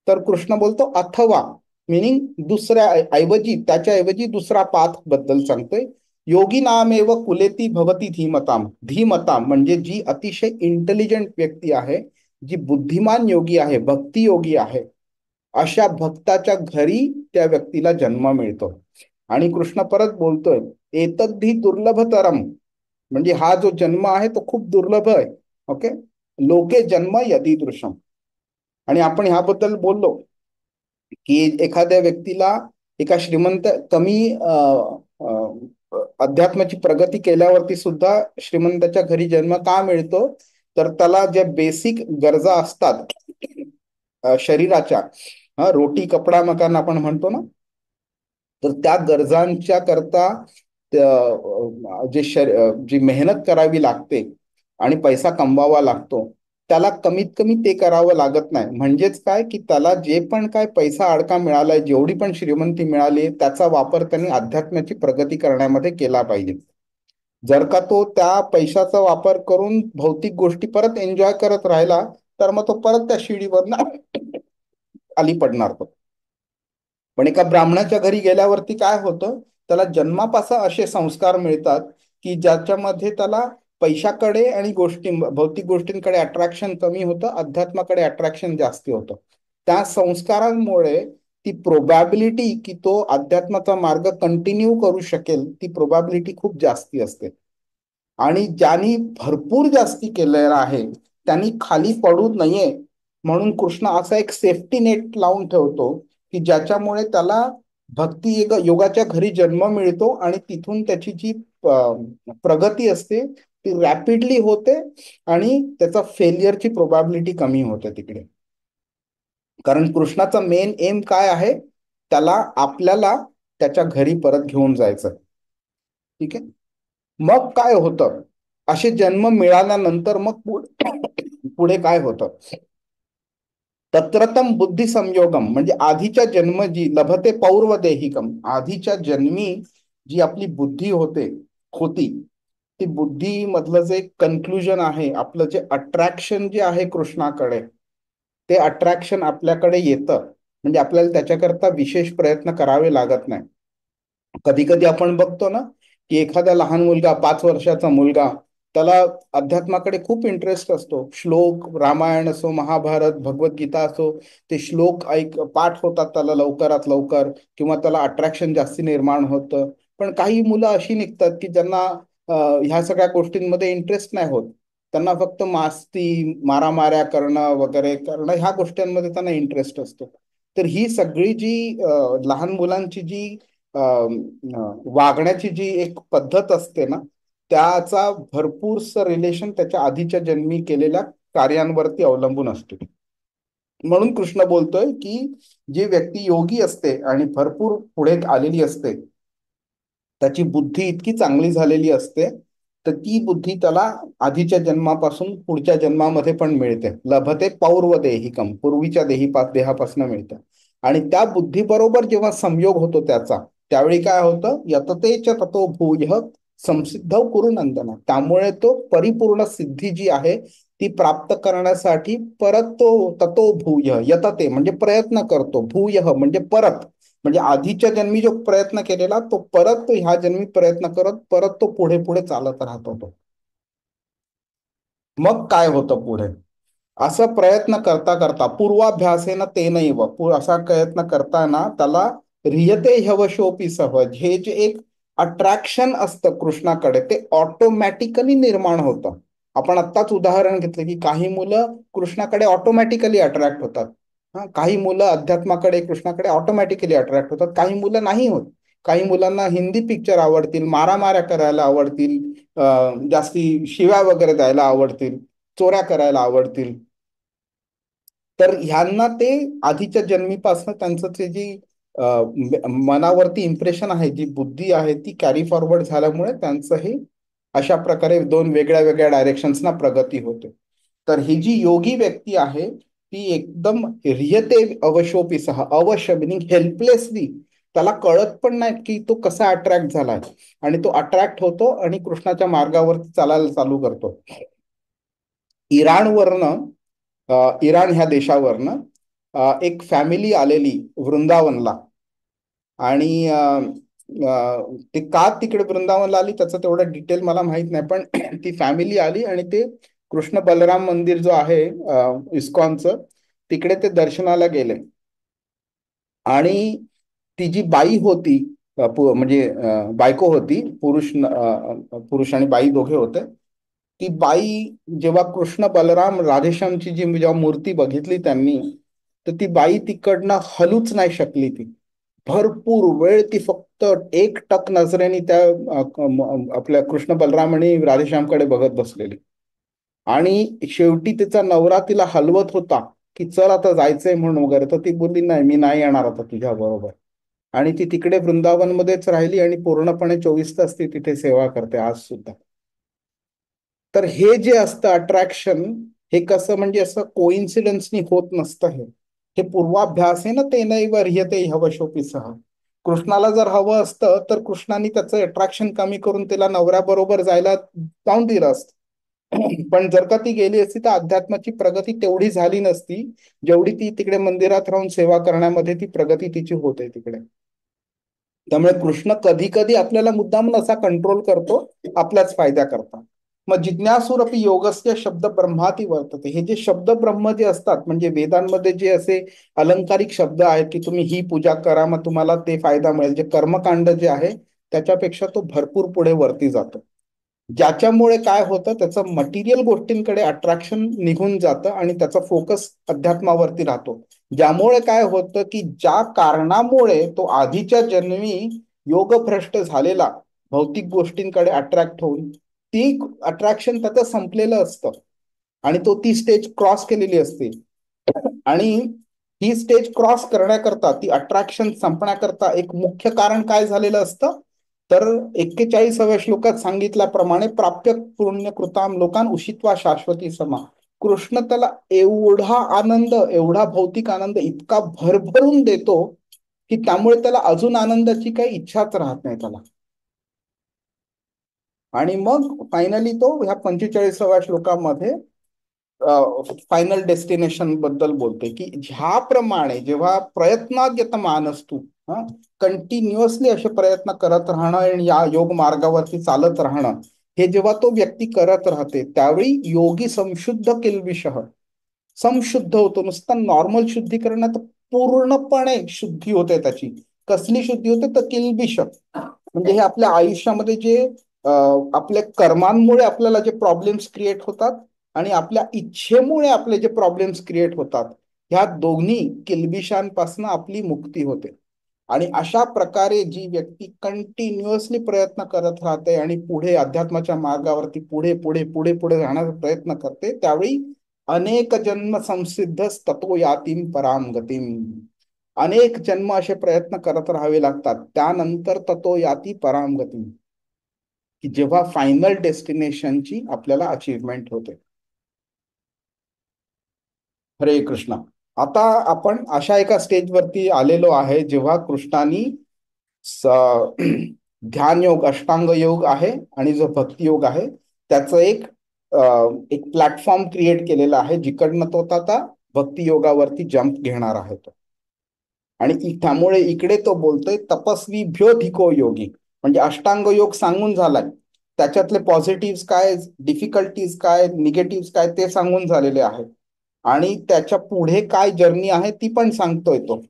तर कृष्ण बोलतो अथवा, मिनिंग दुसऱ्या ऐवजी, त्याच्या ऐवजी दुसरा पाथ बद्दल सांगतोय. योगी नामेव कुलेती भवती धीमताम. धीमताम म्हणजे जी अतिशय इंटेलिजंट व्यक्ती आहे, जी बुद्धिमान योगी आहे, भक्ती योगी आहे, अशा भक्ताच्या घरी त्या व्यक्तीला जन्म मिळतो. आणि कृष्ण परत बोलतोय एतद्धी दुर्लभतरम, म्हणजे हा जो जन्म आहे तो खूप दुर्लभ आहे. ओके. लोके जन्म यदीदृशम. आणि आपण ह्याबद्दल बोललो की एखाद्या व्यक्तीला एका श्रीमंत कमी अध्यात्माची प्रगती केल्यावरती सुद्धा श्रीमंताच्या घरी जन्म का मिळतो, तर त्याला ज्या बेसिक गरजा असतात शरीराच्या, रोटी कपडा मकान आपण म्हणतो ना, तर त्या गरजांच्या करता जी मेहनत करावी लागते आणि पैसा कमवावा लागतो, त्याला कमीत कमी ते करावं लागत नाही. म्हणजेच काय, की त्याला जे पण काय पैसा अडका मिळालाय, जेवढी पण श्रीमंती मिळाली, त्याचा वापर त्यांनी अध्यात्माची प्रगती करण्यामध्ये केला पाहिजे. जर का तो त्या पैशाचा वापर करून भौतिक गोष्टी परत एन्जॉय करत राहिला, तर मग तो परत त्या शिडीवर खाली पडणार तो. पण एका ब्राह्मणाच्या घरी गेल्यावरती काय होतं, त्याला जन्मापासून असे संस्कार मिळतात की ज्याच्यामध्ये त्याला पैशाकडे आणि भौतिक गोष्टींकडे अट्रॅक्शन कमी होतं, अध्यात्माकडे अट्रॅक्शन जास्ती होतं. त्या संस्कारांमुळे ती प्रोबॅबिलिटी की तो अध्यात्माचा मार्ग कंटिन्यू करू शकेल, ती प्रोबॅबिलिटी खूप जास्ती असते. आणि ज्यांनी भरपूर जास्ती केलेलं आहे त्यांनी खाली पडू नये म्हणून कृष्ण असा एक सेफ्टी नेट लावून ठेवतो की ज्याच्यामुळे त्याला योगाच्या घरी जन्म मिळतो आणि तिथून त्याची जी प्रगती असते ती रॅपिडली होते आणि त्याचा फेल्युअरची प्रोबॅबिलिटी कमी होते तिकडे. कारण कृष्णाचा मेन एम काय आहे, आपल्याला त्याच्या घरी परत घेऊन जायचं. ठीक आहे. मग काय होतं, असे जन्म मिळाल्यानंतर मग पुढे काय होतं, तत्रतम बुद्धी संयोगम, म्हणजे आधीच्या जन्म जी लभते पौर्वदेहिकम, आधीच्या जन्मी जी आपली बुद्धी होती, ती बुद्धी मधलं जे कन्क्लुजन आहे, आपलं जे अट्रॅक्शन जे आहे कृष्णाकडे, ते अट्रॅक्शन आपल्याकडे येतं. म्हणजे आपल्याला त्याच्याकरता विशेष प्रयत्न करावे लागत नाही. कधी कधी आपण बघतो ना की एखादा लहान मुलगा, 5 वर्षाचा मुलगा, त्याला अध्यात्माकडे खूप इंटरेस्ट असतो. श्लोक, रामायण असो, महाभारत, भगवद्गीता असो, ते श्लोक पाठ होतात त्याला लवकरात लवकर, किंवा त्याला अट्रॅक्शन जास्ती निर्माण होतं. पण काही मुलं अशी निघतात की ज्यांना ह्या सगळ्या गोष्टींमध्ये इंटरेस्ट नाही होत. त्यांना फक्त मारामाऱ्या करणं वगैरे करणं, ह्या गोष्टींमध्ये त्यांना इंटरेस्ट असतो. तर ही सगळी जी लहान मुलांची जी वागण्याची जी एक पद्धत असते ना, त्याचा भरपूरसं रिलेशन त्याच्या आधीच्या जन्मी केलेल्या कार्यांवरती अवलंबून असतो. म्हणून कृष्ण बोलतोय की जी व्यक्ती योगी असते आणि भरपूर पुढे आलेली असते, त्याची बुद्धी इतकी चांगली झालेली असते, तर ती बुद्धी त्याला आधीच्या जन्मापासून पुढच्या जन्मामध्ये पण मिळते. लभते पौर्वदेहिकम, पूर्वीच्या देहापासून मिळते. आणि त्या बुद्धीबरोबर जेव्हा संयोग होतो त्यावेळी काय होतं, यततेच ततो भूयः संसिद्ध कुरु नंदन, त्यामुळे तो परिपूर्ण सिद्धी जी आहे ती प्राप्त करण्यासाठी परत तो ततो भूयः, यतते म्हणजे प्रयत्न करतो, भूयः म्हणजे परत, म्हणजे आधीच्या जन्मी जो प्रयत्न केलेला तो परत तो ह्या जन्मी प्रयत्न करत परत तो पुढे पुढे चालत राहतो तो. मग काय होतं पुढे, असं प्रयत्न करता करता पूर्वाभ्यासेन ते नाही असा प्रयत्न करताना त्याला रियते ह्यवशोपी सहज, हे जे एक अट्रॅक्शन असतं कृष्णाकडे ते ऑटोमॅटिकली निर्माण होतं. आपण आत्ताच उदाहरण घेतलं की काही मुलं कृष्णाकडे ऑटोमॅटिकली अट्रॅक्ट होतात. काही मुलं अध्यात्माकडे कृष्णाकडे ऑटोमॅटिकली अट्रॅक्ट होतात, काही मुलं नाही होत. काही मुलांना हिंदी पिक्चर आवडतील, मारामाऱ्या करायला आवडतील, जास्ती शिव्या वगैरे द्यायला आवडतील, चोऱ्या करायला आवडतील. तर ह्यांना ते आधीच्या जन्मीपासून त्यांचं ते जी मनावरती इम्प्रेशन आहे, जी बुद्धी आहे, ती कॅरी फॉरवर्ड झाल्यामुळे त्यांचं हे अशा प्रकारे 2 वेगळ्या वेगळ्या डायरेक्शन्सना प्रगती होते. तर ही जी योगी व्यक्ती आहे ती एकदम रियते अवशोपिसह, अवश्य मिनिंग हेल्पलेसली, त्याला कळत पण नाही की तो कसा अट्रॅक्ट झालाय, आणि तो अट्रॅक्ट होतो आणि कृष्णाच्या मार्गावरती चालायला चालू करतो. इराण ह्या देशावरनं एक फॅमिली आलेली वृंदावनला, आणि ते का तिकडे वृंदावनला आली त्याचं तेवढं डिटेल मला माहित नाही, पण ती फॅमिली आली आणि ते कृष्ण बलराम मंदिर जो आहे इस्कॉनचं, तिकडे ते दर्शनाला गेले. आणि ती जी बाई होती, म्हणजे बायको होती, पुरुष आणि बाई दोघे होते. ती बाई जेव्हा कृष्ण बलराम राधेश्यामची जेव्हा मूर्ती बघितली त्यांनी, तर ती बाई तिकडनं हलूच नाही शकली. ती भरपूर वेळ ती फक्त एकटक नजरेने त्या आपल्या कृष्ण बलराम आणि राधेश्यामकडे बघत बसलेली. आणि शेवटी तिचा नवरा तिला हलवत होता की चल आता जायचंय म्हणून वगैरे, तर ती बोलली नाही, मी नाही येणार आता तुझ्या बरोबर. आणि ती तिकडे वृंदावनमध्येच राहिली आणि पूर्णपणे 24 तास ती तिथे सेवा करते आज सुद्धा. तर हे जे असतं अट्रॅक्शन, हे कसं म्हणजे असं कोइन्सिडन्सनी होत नसतं. हे पूर्वाभ्यास आहे ना, ते नाही वर्ह्यते हवशोपी सह. कृष्णाला जर हवं असतं तर कृष्णाने त्याचं अट्रॅक्शन कमी करून तिला नवऱ्याबरोबर जायला जाऊन दिलं असतं. पण जर का ती गेली असती तर अध्यात्माची प्रगती तेवढी झाली नसती जेवढी ती तिकडे मंदिरात राहून सेवा करण्यामध्ये ती प्रगती तिची होते तिकडे. त्यामुळे कृष्ण कधी कधी आपल्याला मुद्दाम असा कंट्रोल करतो आपल्याच फायद्याकरता. मग जिज्ञासूरपी योगस्य शब्द ब्रह्माती वर्तते. हे जे शब्द ब्रह्म जे असतात म्हणजे वेदांमध्ये जे असे अलंकारिक शब्द आहेत की तुम्ही ही पूजा करा मग तुम्हाला ते फायदा मिळेल, जे कर्मकांड जे आहे त्याच्यापेक्षा तो भरपूर पुढे वरती जातो. ज्याच्यामुळे काय होतं, त्याचं मटेरियल गोष्टींकडे अट्रॅक्शन निघून जातं आणि त्याचा फोकस अध्यात्मावरती राहतो. ज्यामुळे काय होतं की ज्या कारणामुळे तो आधीच्या जन्मी योगभ्रष्ट झालेला भौतिक गोष्टींकडे अट्रॅक्ट होऊन ती अट्रॅक्शन त्याचं संपलेलं असतं आणि तो ती स्टेज क्रॉस केलेली असते. आणि ही स्टेज क्रॉस करण्याकरता, ती अट्रॅक्शन संपण्याकरता एक मुख्य कारण काय झालेलं असतं, तर 41व्या श्लोकात सांगितल्याप्रमाणे प्राप्य पुण्य कृताम लोकान उषित्वा शाश्वती समा. कृष्ण त्याला एवढा आनंद, एवढा भौतिक आनंद इतका भरभरून देतो की त्यामुळे त्याला अजून आनंदाची काही इच्छाच राहत नाही त्याला. आणि मग फायनली तो ह्या 45व्या श्लोकामध्ये फायनल डेस्टिनेशन बद्दल बोलते की ह्याप्रमाणे जेव्हा प्रयत्नात येत मानस तू कंटिन्युअसली असे प्रयत्न करत राहणं आणि या योग मार्गावरती चालत राहणं, हे जेव्हा तो व्यक्ती करत राहते त्यावेळी योगी संशुद्ध किल्बिषः संशुद्ध होतो. नुसतं नॉर्मल शुद्धीकरणात पूर्णपणे शुद्धी होते त्याची. कसली शुद्धी होते तर किल्बिष, म्हणजे हे आपल्या आयुष्यामध्ये जे आपल्या कर्मांमुळे आपल्याला जे प्रॉब्लेम्स क्रिएट होतात आणि आपल्या इच्छेमुळे आपले जे प्रॉब्लेम्स क्रिएट होतात, ह्या दोन्ही किल्बिशांपासून आपली मुक्ती होते. आणि अशा प्रकारे जी व्यक्ती कंटिन्युअसली प्रयत्न करत राहते आणि पुढे अध्यात्माच्या मार्गावरती पुढे पुढे पुढे पुढे जाण्याचा प्रयत्न करते, त्यावेळी अनेक जन्म संसिद्ध ततो यातीम पराम गतीम. अनेक जन्म असे प्रयत्न करत राहावे लागतात, त्यानंतर ततो याती पराम गतीम, की जेव्हा फायनल डेस्टिनेशनची आपल्याला अचीवमेंट होते. हरे कृष्णा. आता आपण अशा एका स्टेजवरती आलेलो आहे जेव्हा कृष्णानी ध्यान योग, अष्टांग योग आहे आणि जो भक्ती योग आहे त्याचं एक प्लॅटफॉर्म क्रिएट केलेला आहे जिकडनं तो आता भक्ती योगावरती जम्प घेणार आहे तो. आणि त्यामुळे इकडे तो बोलतोय तपस्वी भ्योधिको योगी, म्हणजे अष्टांग योग सांगून झालाय, त्याच्यातले पॉझिटिव्ह काय, डिफिकल्टीज काय, निगेटिव्ह काय ते सांगून झालेले आहे. आणि त्याच्या पुढे काय जर्नी आहे ती पण सांगतोय तो.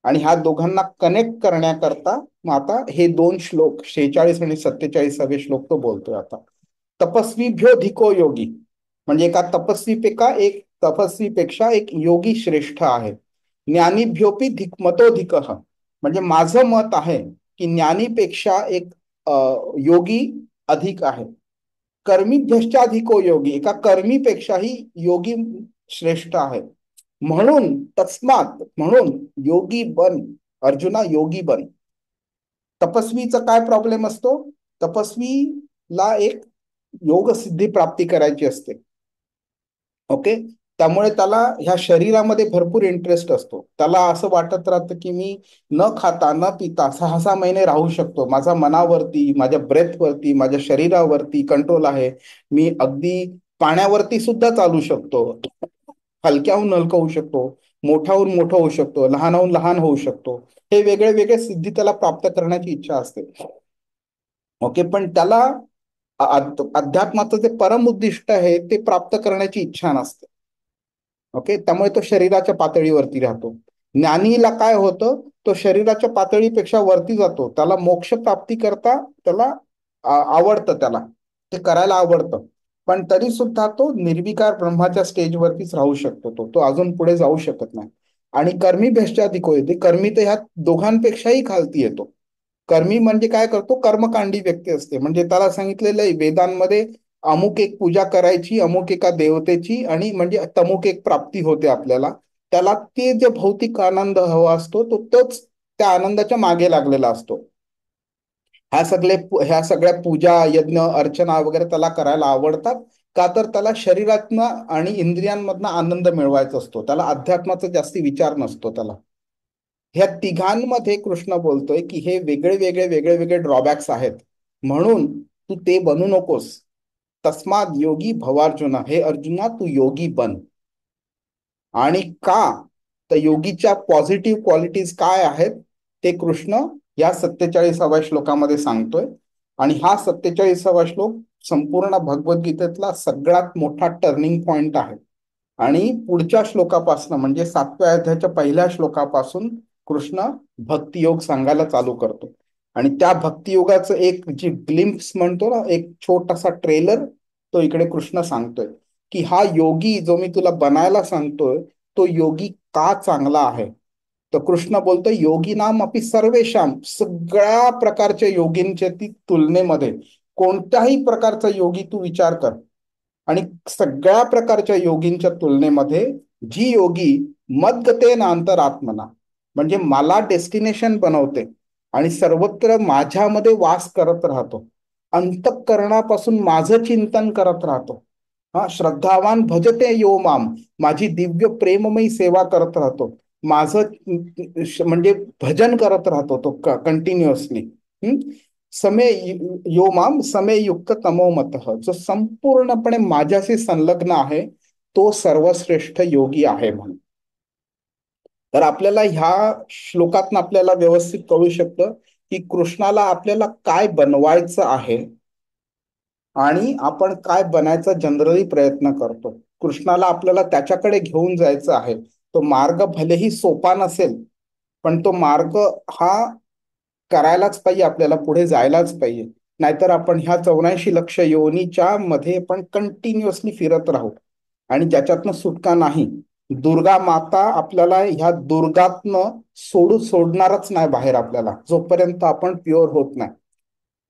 आणि ह्या दोघांना कनेक्ट करण्याकरता मग आता हे 2 श्लोक 46 आणि 47 श्लोक तो बोलतोय आता. तपस्वी भ्योधिको योगी, म्हणजे एका तपस्वीपेक्षा एक योगी श्रेष्ठ आहे. ज्ञानीभ्योपी मतोधिक, म्हणजे माझं मत आहे की ज्ञानीपेक्षा एक योगी अधिक आहे. कर्मीभ्यश्चाधिको योगी, एका कर्मीपेक्षाही योगी श्रेष्ठ आहे. म्हणून तस्मात, म्हणून योगी बन अर्जुना, योगी बन. तपस्वीचा काय प्रॉब्लेम असतो, तपस्वीला एक योग सिद्धी प्राप्ती करायची असते. ओके, त्यामुळे त्याला ह्या शरीरामध्ये भरपूर इंटरेस्ट असतो. त्याला असं वाटत राहतं की मी न खाता न पिता 6-6 महिने राहू शकतो, माझा मनावरती, माझ्या ब्रेथवरती, माझ्या शरीरावरती कंट्रोल आहे, मी अगदी पाण्यावरती सुद्धा चालू शकतो, हलक्याहून हलकं होऊ शकतो, मोठाहून मोठं होऊ शकतो, लहानाहून लहान होऊ शकतो. हे वेगळे वेगळे सिद्धी त्याला प्राप्त करण्याची इच्छा असते. ओके, पण त्याला अध्यात्माचं जे परम उद्दिष्ट आहे ते प्राप्त करण्याची इच्छा नसते. ओके, त्यामुळे तो शरीराच्या पातळीवरती राहतो. ज्ञानीला काय होतं, तो शरीराच्या पातळीपेक्षा वरती जातो, त्याला मोक्ष प्राप्ती करता त्याला आवडतं, त्याला ते करायला आवडतं. पण तरी सुद्धा तो निर्विकार ब्रह्माच्या स्टेजवरतीच राहू शकतो, तो अजून पुढे जाऊ शकत नाही. आणि कर्मी भेषजाधिको येते. कर्मी तर ह्या दोघांपेक्षाही खालती येतो. कर्मी म्हणजे काय करतो, कर्मकांडी व्यक्ती असते. म्हणजे त्याला सांगितलेलं आहे वेदांमध्ये, अमुक एक पूजा करायची अमुक एका देवतेची, आणि म्हणजे तमुक एक प्राप्ती होते आपल्याला. त्याला ते जे भौतिक आनंद हवा असतो तो तोच त्या आनंदाच्या मागे लागलेला असतो. ह्या सगळ्या पूजा यज्ञ अर्चना वगैरे त्याला करायला आवडतात. का तर त्याला शरीरातनं आणि इंद्रियांमधनं आनंद मिळवायचा असतो. त्याला अध्यात्माचा जास्ती विचार नसतो त्याला. ह्या तिघांमध्ये कृष्ण बोलतोय की हे वेगळे वेगळे वेगळे वेगळे ड्रॉबॅक्स आहेत, म्हणून तू ते बनू नकोस. तस्माद योगी भवार्जुना, हे अर्जुना तू योगी बन. आणि का, तर योगीच्या पॉझिटिव्ह क्वालिटीज काय आहेत ते कृष्ण या 47व्या श्लोकामध्ये सांगतोय. आणि हा 47वा श्लोक संपूर्ण भगवद्गीतेतला सगळ्यात मोठा टर्निंग पॉइंट आहे. आणि पुढच्या श्लोकापासून म्हणजे 7व्या अध्यायाच्या पहिल्या श्लोकापासून कृष्ण भक्तियोग सांगायला चालू करतो. आणि त्या भक्तियोगाचं एक जी ग्लिम्प्स म्हणतो ना, एक छोटासा ट्रेलर, तो इकडे कृष्ण सांगतोय की हा योगी जो मी तुला बनायला सांगतोय तो योगी का चांगला आहे. तर कृष्ण बोलतोय योगी नाम अपि सर्वेशाम, सगळ्या प्रकारच्या योगींच्या ती तुलनेमध्ये कोणत्याही प्रकारचा योगी तू विचार कर, आणि सगळ्या प्रकारच्या योगींच्या तुलनेमध्ये जी योगी मद्गतेन अंतरात्मना, म्हणजे मला डेस्टिनेशन बनवते आणि सर्वत्र माझ्यामध्ये वास करत राहतो, अंतःकरणापासून माझं चिंतन करत राहतो. हा, श्रद्धावान भजते यो माम, माझी दिव्य प्रेममयी सेवा करत राहतो, माझं म्हणजे भजन करत राहतो तो कंटिन्युअसली. समय यो माम समय युक्त तमो मतः, जो संपूर्णपणे माझ्याशी संलग्न आहे तो सर्वश्रेष्ठ योगी आहे म्हणून. तर आपल्याला ह्या श्लोकातून आपल्याला व्यवस्थित कळू शकतं की कृष्णाला आपल्याला काय बनवायचं आहे आणि आपण काय बनायचा जनरली प्रयत्न करतो. कृष्णाला आपल्याला त्याच्याकडे घेऊन जायचं आहे. तो मार्ग भलेही सोपा नसेल, पण तो मार्ग हा करायलाच पाहिजे, आपल्याला पुढे जायलाच पाहिजे. नाहीतर आपण ह्या 84 लक्ष योनीच्या मध्ये पण कंटिन्युअसली फिरत राहू आणि ज्याच्यातनं सुटका नाही. दुर्गा माता आपल्याला ह्या दुर्गातनं सोडणारच नाही बाहेर आपल्याला, जोपर्यंत आपण प्युअर होत नाही.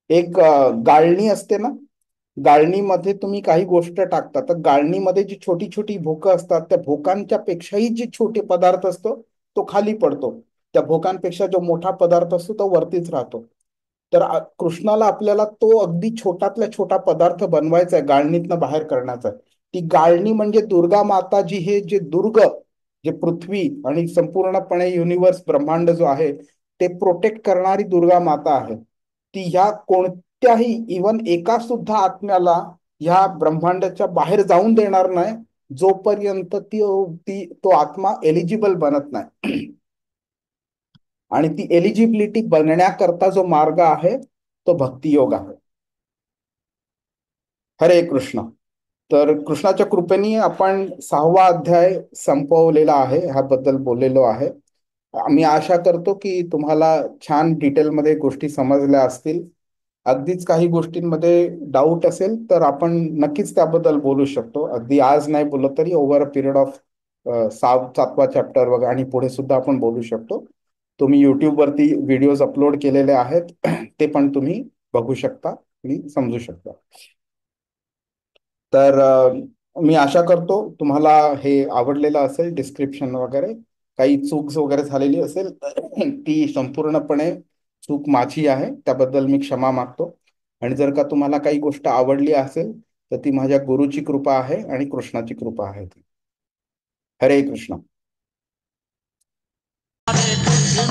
एक गाळणी असते ना, गाळणीमध्ये तुम्ही काही गोष्ट टाकता तर गाळणीमध्ये जी छोटी छोटी भोकं असतात त्या भोकांच्या पेक्षाही जे छोटे पदार्थ असतो तो खाली पडतो, त्या भोकांपेक्षा जो मोठा पदार्थ असतो तो वरतीच राहतो. तर कृष्णाला आपल्याला तो अगदी छोटातल्या छोटा पदार्थ बनवायचा आहे, गाळणीतनं बाहेर करण्याचा आहे. ती गाळणी म्हणजे दुर्गा माता जी, हे जे दुर्ग, जे पृथ्वी आणि संपूर्णपणे युनिवर्स ब्रह्मांड जो आहे ते प्रोटेक्ट करणारी दुर्गा माता आहे. ती ह्या कोणत्याही इवन एका सुद्धा आत्म्याला ह्या ब्रह्मांडाच्या बाहेर जाऊन देणार नाही जोपर्यंत तो आत्मा एलिजिबल बनत नाही. आणि ती एलिजिबिलिटी बनण्याकरता जो मार्ग आहे तो भक्तियोग आहे. हरे कृष्ण. तर कृष्णाच्या कृपेने आपण 6वा अध्याय संपवलेला आहे, ह्याबद्दल बोललेलो आहे. मी आशा करतो की तुम्हाला छान डिटेलमध्ये गोष्टी समजल्या असतील. अगदीच काही गोष्टींमध्ये डाऊट असेल तर आपण नक्कीच त्याबद्दल बोलू शकतो. अगदी आज नाही बोललो तरी ओव्हर अ पिरियड ऑफ 7वा चॅप्टर वगैरे आणि पुढे सुद्धा आपण बोलू शकतो. तुम्ही युट्यूबवरती व्हिडिओज अपलोड केलेले आहेत ते पण तुम्ही बघू शकता आणि समजू शकता. तर मी आशा करतो तुम्हाला हे आवडलेलं असेल. डिस्क्रिप्शन वगैरे काही चूक वगैरे झालेली असेल ती संपूर्णपणे चूक माझी आहे, त्याबद्दल मी क्षमा मागतो. आणि जर का तुम्हाला काही गोष्ट आवडली असेल तर ती माझ्या गुरुची कृपा आहे आणि कृष्णाची कृपा आहे. हरे कृष्ण. Hare Krishna